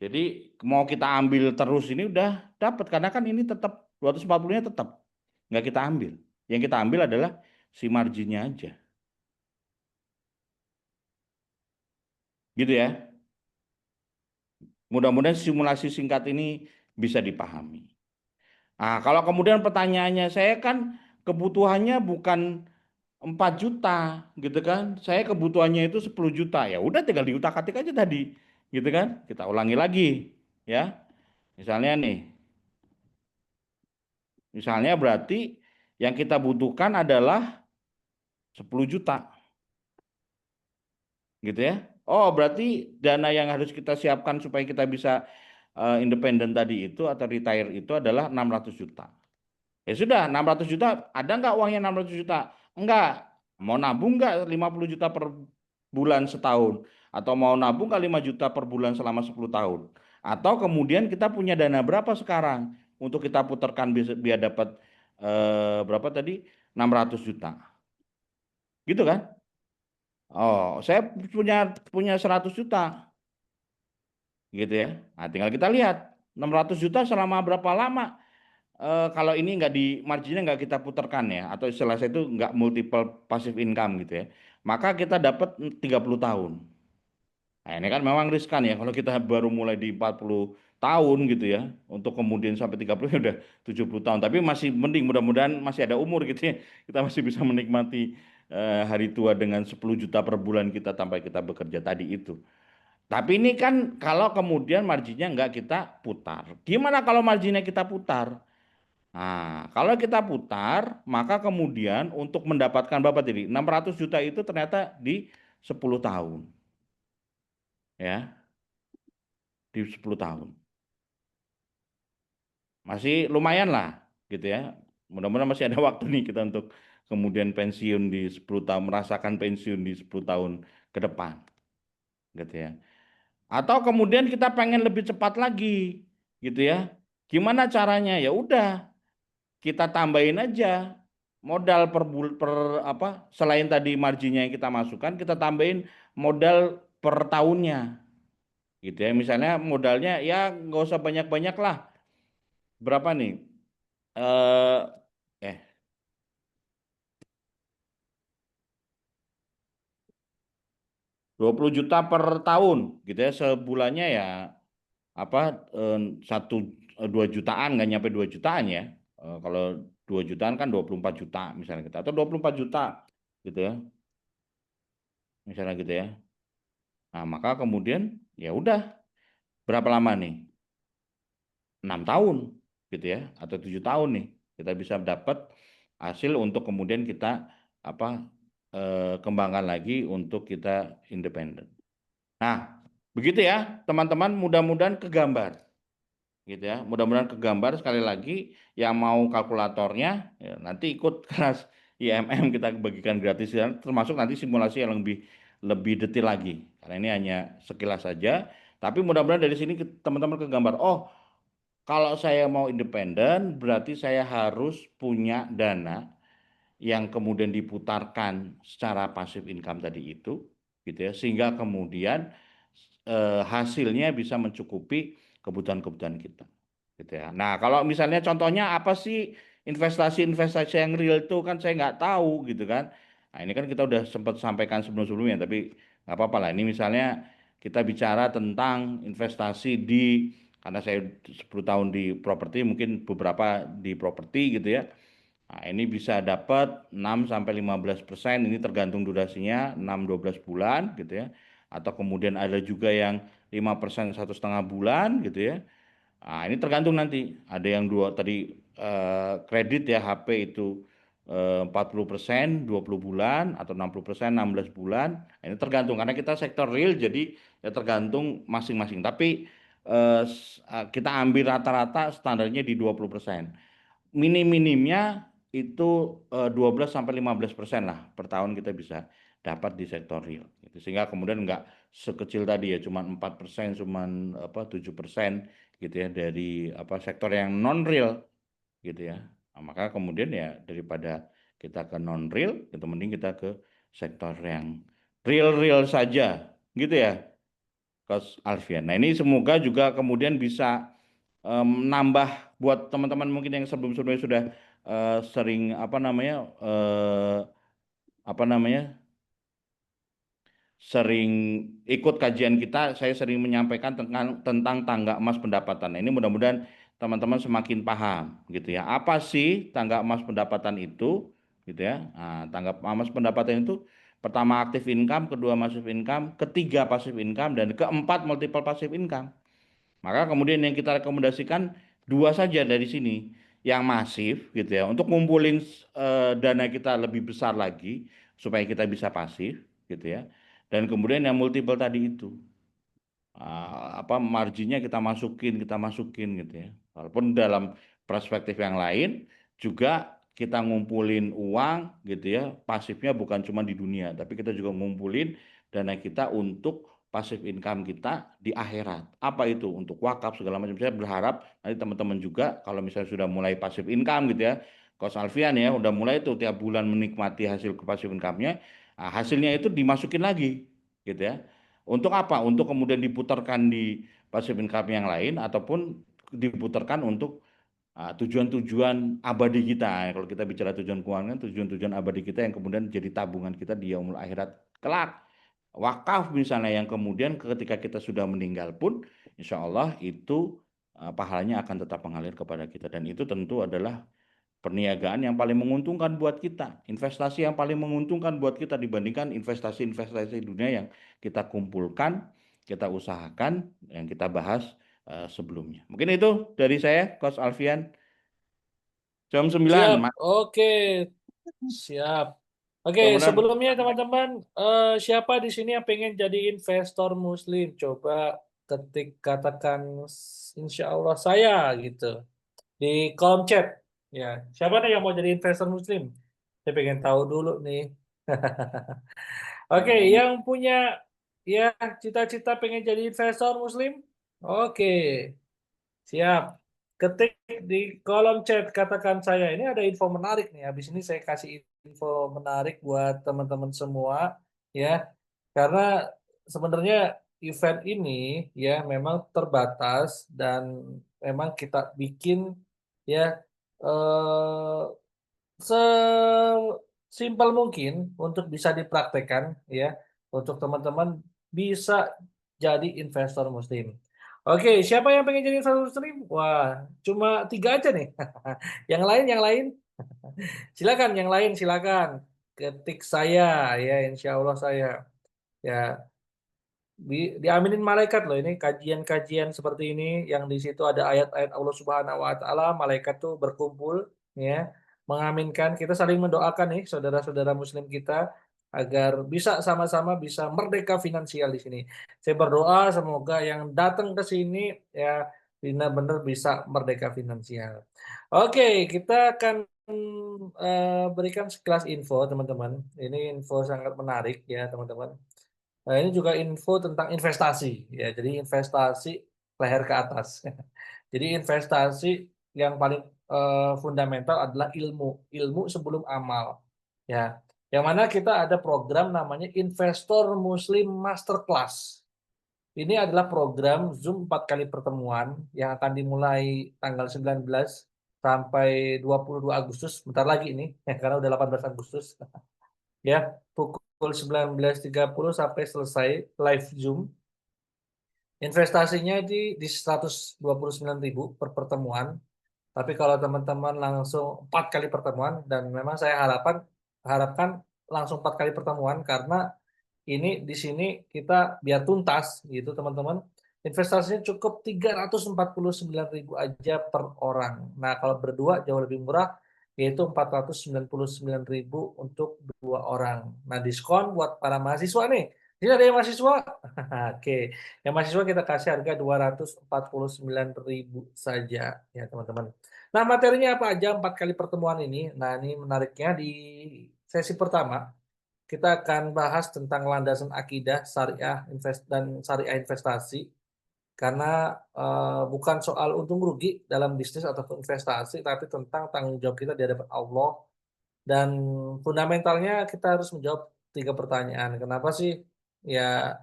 Jadi mau kita ambil terus ini udah dapat karena kan ini tetap 240-nya tetap nggak kita ambil. Yang kita ambil adalah si marginnya aja gitu ya. Mudah-mudahan simulasi singkat ini bisa dipahami. Nah, kalau kemudian pertanyaannya, saya kan kebutuhannya bukan 4 juta gitu kan. Saya kebutuhannya itu 10 juta. Ya udah tinggal diutak-atik aja tadi. Gitu kan. Kita ulangi lagi ya. Misalnya nih, misalnya berarti yang kita butuhkan adalah 10 juta gitu ya. Oh, berarti dana yang harus kita siapkan supaya kita bisa independen tadi itu atau retire itu adalah 600 juta. Ya sudah, 600 juta, ada nggak uangnya 600 juta? Enggak. Mau nabung nggak 50 juta per bulan setahun? Atau mau nabung nggak 5 juta per bulan selama 10 tahun? Atau kemudian kita punya dana berapa sekarang untuk kita putarkan biar dapat berapa tadi? 600 juta. Gitu kan? Oh, saya punya punya 100 juta gitu ya. Nah, tinggal kita lihat 600 juta selama berapa lama. Kalau ini nggak di marginnya nggak kita putarkan ya, atau istilah saya itu nggak multiple passive income gitu ya, maka kita dapat 30 tahun. Nah, ini kan memang riskan ya kalau kita baru mulai di 40 tahun gitu ya, untuk kemudian sampai 30 ya udah 70 tahun. Tapi masih mending, mudah-mudahan masih ada umur gitu ya. Kita masih bisa menikmati hari tua dengan 10 juta per bulan kita sampai kita bekerja tadi itu. Tapi ini kan kalau kemudian marginnya nggak kita putar. Gimana kalau marginnya kita putar? Nah, kalau kita putar, maka kemudian untuk mendapatkan berapa tadi? 600 juta itu ternyata di 10 tahun. Ya, di 10 tahun. Masih lumayan lah, gitu ya. Mudah-mudahan masih ada waktu nih kita untuk kemudian pensiun di 10 tahun, merasakan pensiun di 10 tahun ke depan, gitu ya. Atau kemudian kita pengen lebih cepat lagi, gitu ya. Gimana caranya? Ya udah, kita tambahin aja modal per apa, selain tadi marginnya yang kita masukkan, kita tambahin modal per tahunnya gitu ya. Misalnya modalnya ya nggak usah banyak-banyak lah, berapa nih, eh eh 20 juta per tahun gitu ya, sebulannya ya apa, eh, satu 2 jutaan, nggak nyampe 2 jutaan ya. Kalau 2 jutaan kan 24 juta misalnya kita, atau 24 juta gitu ya, misalnya gitu ya. Nah, maka kemudian ya udah, berapa lama nih? 6 tahun gitu ya, atau 7 tahun nih kita bisa dapat hasil untuk kemudian kita apa, kembangkan lagi untuk kita independen. Nah, begitu ya teman-teman, mudah-mudahan kegambar gitu ya. Mudah-mudahan kegambar, sekali lagi yang mau kalkulatornya ya, nanti ikut kelas IMM, kita bagikan gratis ya, termasuk nanti simulasi yang lebih lebih detail lagi. Karena ini hanya sekilas saja, tapi mudah-mudahan dari sini teman-teman kegambar. Oh, kalau saya mau independen, berarti saya harus punya dana yang kemudian diputarkan secara pasif income tadi itu, gitu ya, sehingga kemudian hasilnya bisa mencukupi kebutuhan-kebutuhan kita, gitu ya. Nah, kalau misalnya contohnya apa sih investasi-investasi yang real itu, kan saya nggak tahu gitu kan. Nah, ini kan kita udah sempat sampaikan sebelum-sebelumnya, tapi nggak apa-apa lah. Ini misalnya kita bicara tentang investasi di, karena saya 10 tahun di properti, mungkin beberapa di properti gitu ya. Nah, ini bisa dapat 6 sampai 15%, ini tergantung durasinya, 6-12 bulan gitu ya. Atau kemudian ada juga yang 5% 1,5 bulan gitu ya. Nah, ini tergantung nanti. Ada yang dua tadi, kredit ya, HP itu 40% 20 bulan, atau 60% 16 bulan. Nah, ini tergantung karena kita sektor real, jadi ya tergantung masing-masing. Tapi kita ambil rata-rata standarnya di 20%. Minim-minimnya itu 12 sampai 15% lah per tahun kita bisa dapat di sektor real. Gitu. Sehingga kemudian nggak sekecil tadi ya, cuma 4%, cuma apa 7% gitu ya dari apa sektor yang non real gitu ya. Nah, maka kemudian ya daripada kita ke non real, itu mending kita ke sektor yang real-real saja gitu ya, Coach Alfian. Nah, ini semoga juga kemudian bisa nambah buat teman-teman mungkin yang sebelum-sebelumnya sudah sering apa namanya sering ikut kajian kita, saya sering menyampaikan tentang tangga emas pendapatan. Nah, ini mudah-mudahan teman-teman semakin paham gitu ya. Apa sih tangga emas pendapatan itu gitu ya. Nah, tangga emas pendapatan itu pertama aktif income, kedua passive income, ketiga passive income, dan keempat multiple passive income. Maka kemudian yang kita rekomendasikan dua saja dari sini, yang masif gitu ya, untuk ngumpulin dana kita lebih besar lagi supaya kita bisa pasif gitu ya. Dan kemudian yang multiple tadi itu apa marginnya kita masukin gitu ya. Walaupun dalam perspektif yang lain juga kita ngumpulin uang gitu ya, pasifnya bukan cuma di dunia, tapi kita juga ngumpulin dana kita untuk pasif income kita di akhirat. Apa itu? Untuk wakaf segala macam. Saya berharap nanti teman-teman juga kalau misalnya sudah mulai pasif income gitu ya, Coach Alfian ya udah mulai tuh tiap bulan menikmati hasil pasif income-nya, nah, hasilnya itu dimasukin lagi gitu ya. Untuk apa? Untuk kemudian diputarkan di passive income yang lain ataupun diputarkan untuk tujuan-tujuan abadi kita. Kalau kita bicara tujuan keuangan, tujuan-tujuan abadi kita yang kemudian jadi tabungan kita di yaumul akhirat kelak. Wakaf misalnya yang kemudian ketika kita sudah meninggal pun, insya Allah itu pahalanya akan tetap mengalir kepada kita. Dan itu tentu adalah perniagaan yang paling menguntungkan buat kita, investasi yang paling menguntungkan buat kita dibandingkan investasi-investasi dunia yang kita kumpulkan, kita usahakan, yang kita bahas sebelumnya. Mungkin itu dari saya, Coach Alfian. Jam 9, Siap, Mas. oke, siap. Oke, Mudah-mudahan sebelumnya teman-teman, siapa di sini yang pengen jadi investor Muslim? Coba ketik katakan insya Allah saya gitu di kolom chat. Ya, siapa nih yang mau jadi investor Muslim? Saya pengen tahu dulu nih. Oke, yang punya ya cita-cita pengen jadi investor Muslim? Oke, siap. Ketik di kolom chat katakan saya. Ini ada info menarik nih. Habis ini saya kasih info menarik buat teman-teman semua ya. Karena sebenarnya event ini ya memang terbatas dan memang kita bikin ya eh, sesimpel mungkin untuk bisa dipraktekkan ya untuk teman-teman bisa jadi investor muslim. Oke, siapa yang pengen jadi investor muslim? Wah, cuma 3 aja nih. Yang lain, silakan. Yang lain silakan. Ketik saya ya, insya Allah saya. Ya, diaminin malaikat loh ini kajian-kajian seperti ini yang di situ ada ayat-ayat Allah Subhanahu wa taala, malaikat tuh berkumpul ya, mengaminkan. Kita saling mendoakan nih saudara-saudara muslim kita agar bisa sama-sama bisa merdeka finansial di sini. Saya berdoa semoga yang datang ke sini ya benar-benar bisa merdeka finansial. Oke, kita akan berikan sekelas info teman-teman. Ini info sangat menarik ya teman-teman. Nah, ini juga info tentang investasi ya. Jadi investasi leher ke atas. Jadi investasi yang paling fundamental adalah ilmu, ilmu sebelum amal. Ya. Yang mana kita ada program namanya Investor Muslim Masterclass. Ini adalah program Zoom 4 kali pertemuan yang akan dimulai tanggal 19 sampai 22 Agustus, bentar lagi ini, ya, karena udah 18 Agustus. Ya, pukul 19.30 sampai selesai live Zoom. Investasinya di 129.000 per pertemuan. Tapi kalau teman-teman langsung 4 kali pertemuan dan memang saya harapkan langsung 4 kali pertemuan karena ini di sini kita biar tuntas gitu teman-teman. Investasinya cukup 349.000 aja per orang. Nah, kalau berdua jauh lebih murah yaitu 499.000 untuk 2 orang. Nah, diskon buat para mahasiswa nih. Ini ada yang mahasiswa? Oke, yang mahasiswa kita kasih harga 249.000 saja ya teman-teman. Nah, materinya apa aja 4 kali pertemuan ini? Nah, ini menariknya di sesi pertama kita akan bahas tentang landasan akidah syariah dan syariah investasi karena bukan soal untung rugi dalam bisnis ataupun investasi, tapi tentang tanggung jawab kita di hadapan Allah dan fundamentalnya kita harus menjawab 3 pertanyaan. Kenapa sih ya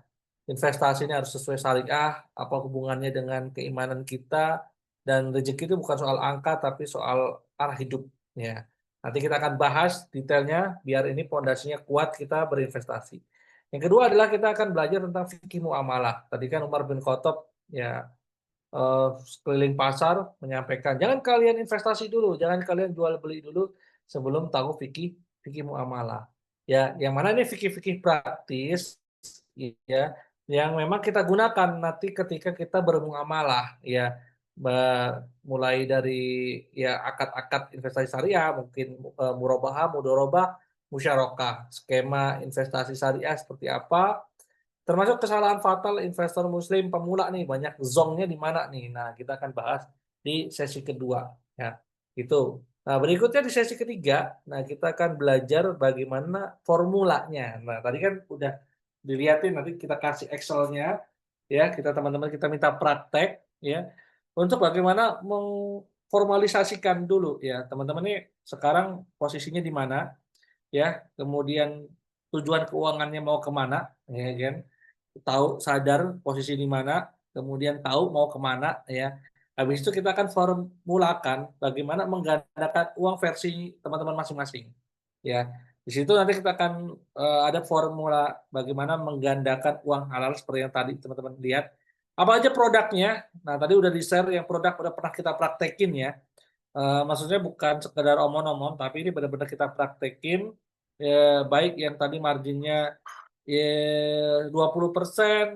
investasi ini harus sesuai syariah? Apa hubungannya dengan keimanan kita? Dan rezeki itu bukan soal angka, tapi soal arah hidup. Ya. Nanti kita akan bahas detailnya biar ini pondasinya kuat kita berinvestasi. Yang kedua adalah kita akan belajar tentang fikih muamalah. Tadi kan Umar bin Khattab ya sekeliling pasar menyampaikan, jangan kalian investasi dulu, jangan kalian jual beli dulu sebelum tahu fikih fikih muamalah. Ya, yang mana ini fikih-fikih praktis ya yang memang kita gunakan nanti ketika kita bermuamalah ya mulai dari ya akad-akad investasi syariah mungkin murabahah, mudorobah, musyarakah, skema investasi syariah seperti apa. Termasuk kesalahan fatal investor muslim pemula nih, banyak zongnya di mana nih. Nah, kita akan bahas di sesi kedua. Ya, itu. Nah, berikutnya di sesi ketiga, nah kita akan belajar bagaimana formulanya. Nah, tadi kan udah dilihatin, nanti kita kasih Excel-nya, ya, kita teman-teman kita minta praktek, ya, untuk bagaimana mengformalisasikan dulu, ya, teman-teman nih sekarang posisinya di mana, ya, kemudian tujuan keuangannya mau kemana, ya kan? Tahu sadar posisi di mana, kemudian tahu mau kemana ya. Habis itu kita akan formulakan bagaimana menggandakan uang versi teman-teman masing-masing. Ya, di situ nanti kita akan ada formula bagaimana menggandakan uang halal seperti yang tadi teman-teman lihat. Apa aja produknya? Nah, tadi udah di-share yang produk udah pernah kita praktekin ya. Maksudnya bukan sekedar omong-omong, tapi ini benar-benar kita praktekin, baik yang tadi marginnya 20%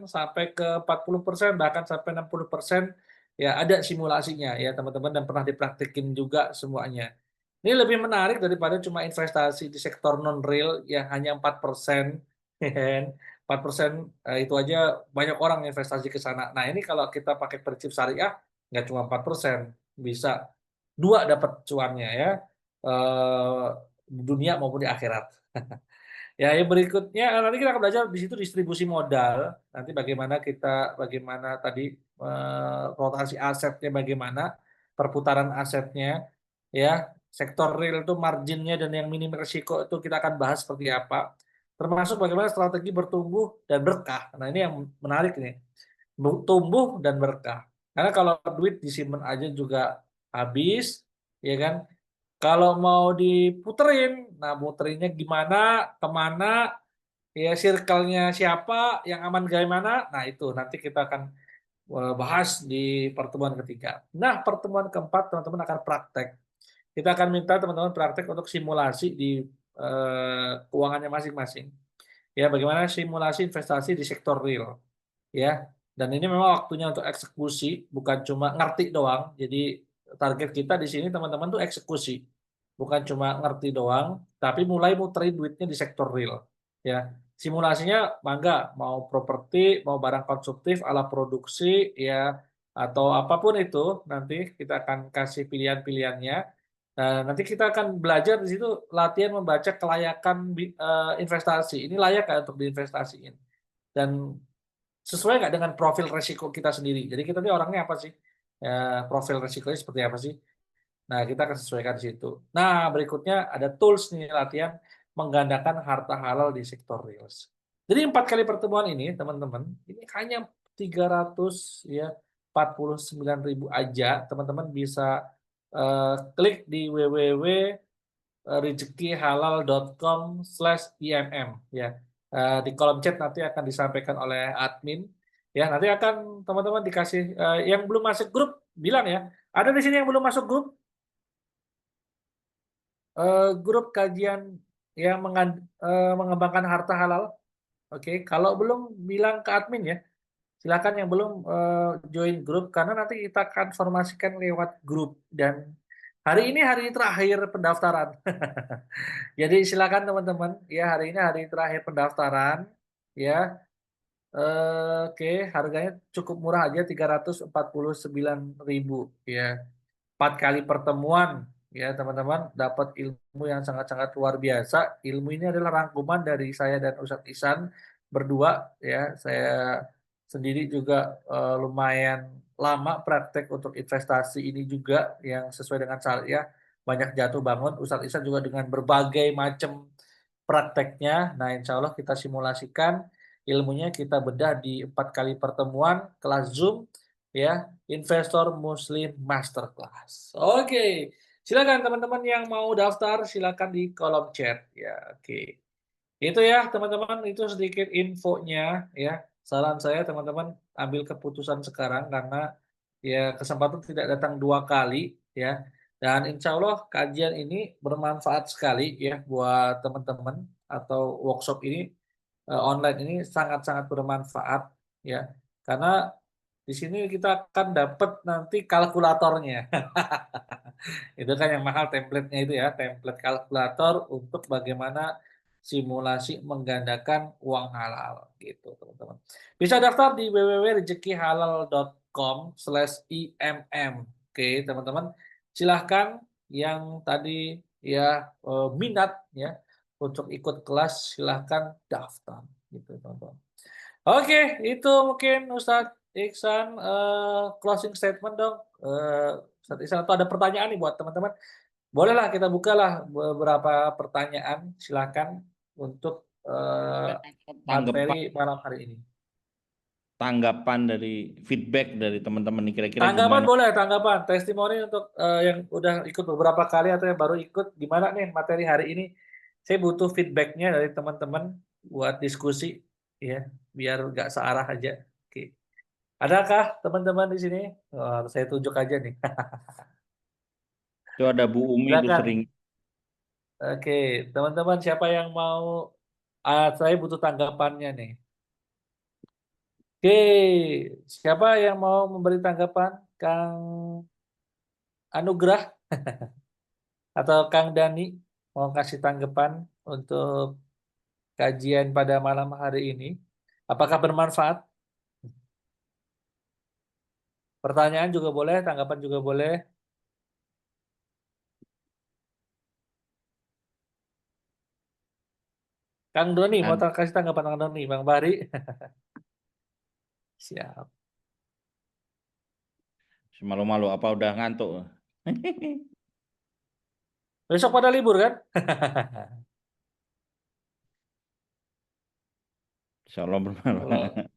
sampai ke 40%, bahkan sampai 60%, ya ada simulasinya ya teman-teman dan pernah dipraktekin juga semuanya. Ini lebih menarik daripada cuma investasi di sektor non-real yang hanya 4%, ya kan? 4% itu aja banyak orang investasi ke sana. Nah ini kalau kita pakai prinsip syariah, nggak cuma 4%, bisa 2 dapat cuannya ya, di dunia maupun di akhirat. Ya, yang berikutnya nanti kita akan belajar di situ distribusi modal. Nanti bagaimana tadi rotasi asetnya bagaimana, perputaran asetnya, ya, sektor real itu marginnya dan yang minim risiko itu kita akan bahas seperti apa. Termasuk bagaimana strategi bertumbuh dan berkah. Nah, ini yang menarik nih. Tumbuh dan berkah. Karena kalau duit disimpan aja juga habis, ya kan? Kalau mau diputerin, nah muterinnya gimana, kemana, ya circle-nya siapa, yang aman gimana, nah itu nanti kita akan bahas di pertemuan ketiga. Nah, pertemuan keempat teman-teman akan praktek. Kita akan minta teman-teman praktek untuk simulasi di keuangannya masing-masing. Ya, bagaimana simulasi investasi di sektor real. Ya, dan ini memang waktunya untuk eksekusi, bukan cuma ngerti doang. Jadi target kita di sini teman-teman tuh eksekusi, bukan cuma ngerti doang, tapi mulai muterin duitnya di sektor real. Ya, simulasinya mangga, mau properti, mau barang konsumtif ala produksi, ya, atau apapun itu, nanti kita akan kasih pilihan-pilihannya. Nah, nanti kita akan belajar di situ latihan membaca kelayakan investasi. Ini layak nggak untuk diinvestasiin? Dan sesuai nggak dengan profil resiko kita sendiri. Jadi kita ini orangnya apa sih? Ya, profil resikonya seperti apa sih? Nah, kita akan sesuaikan di situ. Nah, berikutnya ada tools nih latihan menggandakan harta halal di sektor reals. Jadi 4 kali pertemuan ini, teman-teman, ini hanya 300 ya 49.000 aja. Teman-teman bisa klik di www.rezekihalal.com/imm ya. Di kolom chat nanti akan disampaikan oleh admin ya. Nanti akan teman-teman dikasih yang belum masuk grup bilang ya. Ada di sini yang belum masuk grup grup kajian yang mengembangkan harta halal. Oke, kalau belum bilang ke admin ya. Silakan yang belum join grup karena nanti kita akan formasikan lewat grup dan hari ini hari terakhir pendaftaran. Jadi silakan teman-teman, ya hari ini hari terakhir pendaftaran, ya. Oke, harganya cukup murah aja 349.000 ya. 4 kali pertemuan ya teman-teman dapat ilmu yang sangat-sangat luar biasa. Ilmu ini adalah rangkuman dari saya dan Ustadz Ihsan berdua ya. Saya sendiri juga lumayan lama praktek untuk investasi ini juga yang sesuai dengan syariah, banyak jatuh bangun. Ustadz Ihsan juga dengan berbagai macam prakteknya. Nah, insya Allah kita simulasikan ilmunya, kita bedah di 4 kali pertemuan kelas Zoom ya, Investor Muslim Masterclass. Oke, silakan teman-teman yang mau daftar silakan di kolom chat ya. Oke. Itu ya teman-teman, itu sedikit infonya ya. Saran saya teman-teman ambil keputusan sekarang karena ya kesempatan tidak datang 2 kali ya. Dan insya Allah kajian ini bermanfaat sekali ya buat teman-teman atau workshop ini online ini sangat-sangat bermanfaat ya. Karena di sini kita akan dapat nanti kalkulatornya. Itu kan yang mahal template-nya itu ya, template kalkulator untuk bagaimana simulasi menggandakan uang halal gitu, teman-teman. Bisa daftar di www.rezekihalal.com/imm. Oke, teman-teman. Silahkan yang tadi ya minat ya untuk ikut kelas silahkan daftar gitu, teman-teman. Oke, itu mungkin Ustadz Iksan closing statement dong. Ustadz Iksan atau ada pertanyaan nih buat teman-teman? Bolehlah kita bukalah beberapa pertanyaan, silakan untuk Tanggapan materi malam hari ini. tanggapan dari feedback dari teman-teman nih kira-kira Tanggapan gimana? boleh, tanggapan, testimoni untuk yang udah ikut beberapa kali atau yang baru ikut, gimana nih materi hari ini? Saya butuh feedbacknya dari teman-teman buat diskusi, ya, biar nggak searah aja. Oke. Adakah teman-teman di sini? Oh, saya tunjuk aja nih. Itu ada Bu Umi itu Silakan. sering. Oke, teman-teman siapa yang mau? Saya butuh tanggapannya nih. Oke, siapa yang mau memberi tanggapan? Kang Anugrah atau Kang Dani mau kasih tanggapan untuk kajian pada malam hari ini? Apakah bermanfaat? Pertanyaan juga boleh, tanggapan juga boleh. Kang Doni mau Ada kasih tanggapan Kang Doni, Bang Bari. Siap. malu-malu apa udah ngantuk? Besok pada libur kan? Insya Allah Kalau bermanfaat.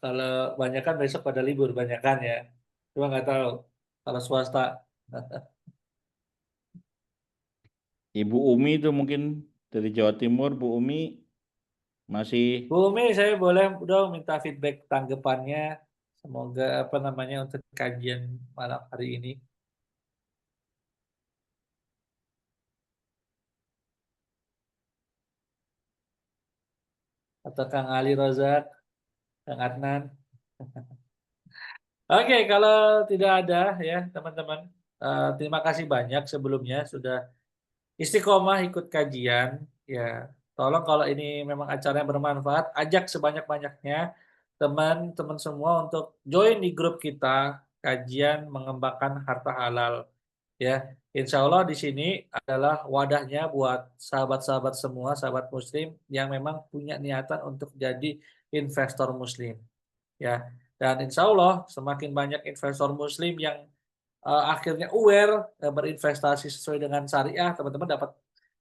kalau banyak kan besok pada libur banyak kan ya. Cuma nggak tahu kalau swasta. Ibu Umi itu mungkin dari Jawa Timur, Bu Umi masih Bu Umi, saya boleh dong minta feedback tanggapannya. Semoga apa namanya untuk kajian malam hari ini. Atau Kang Ali Rozak, Kang Adnan. Oke, kalau tidak ada ya teman-teman. Terima kasih banyak sebelumnya sudah istiqomah ikut kajian. Ya, tolong kalau ini memang acaranya bermanfaat, ajak sebanyak-banyaknya teman-teman semua untuk join di grup kita kajian mengembangkan harta halal. Ya, insya Allah di sini adalah wadahnya buat sahabat-sahabat semua, sahabat Muslim yang memang punya niatan untuk jadi investor Muslim. Ya, dan insya Allah semakin banyak investor Muslim yang akhirnya aware berinvestasi sesuai dengan syariah, teman-teman dapat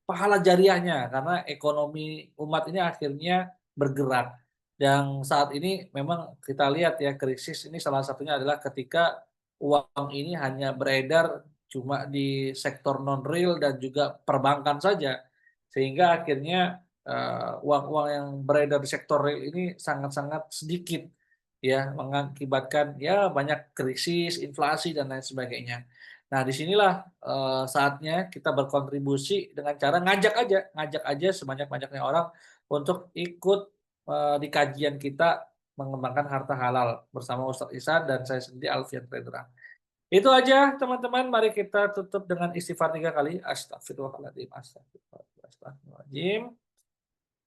pahala jariahnya karena ekonomi umat ini akhirnya bergerak. Yang saat ini memang kita lihat ya krisis ini salah satunya adalah ketika uang ini hanya beredar cuma di sektor non real dan juga perbankan saja, sehingga akhirnya uang-uang yang beredar di sektor real ini sangat-sangat sedikit ya mengakibatkan ya banyak krisis, inflasi dan lain sebagainya. Nah, disinilah saatnya kita berkontribusi dengan cara ngajak aja sebanyak-banyaknya orang untuk ikut di kajian kita mengembangkan harta halal bersama Ustadz Ihsan dan saya sendiri Alfian Redra. Itu aja teman-teman, mari kita tutup dengan istighfar 3 kali. Astagfirullahaladzim, astagfirullahaladzim.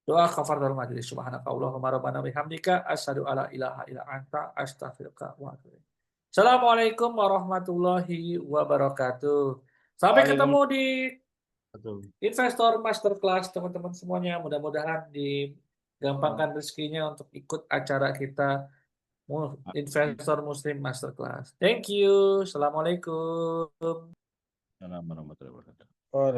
Doa kafaratul majlis. Subhanaka Allahumma rabbana bihamdika asyhadu alla ilaha illa anta astaghfiruka wa atubu ilaik. Assalamualaikum warahmatullahi wabarakatuh. Sampai ketemu Waalaikumsalam. di Investor Masterclass teman-teman semuanya. Mudah-mudahan digampangkan rezekinya untuk ikut acara kita Investor Muslim Masterclass. Thank you. Assalamualaikum. Assalamualaikum warahmatullahi wabarakatuh.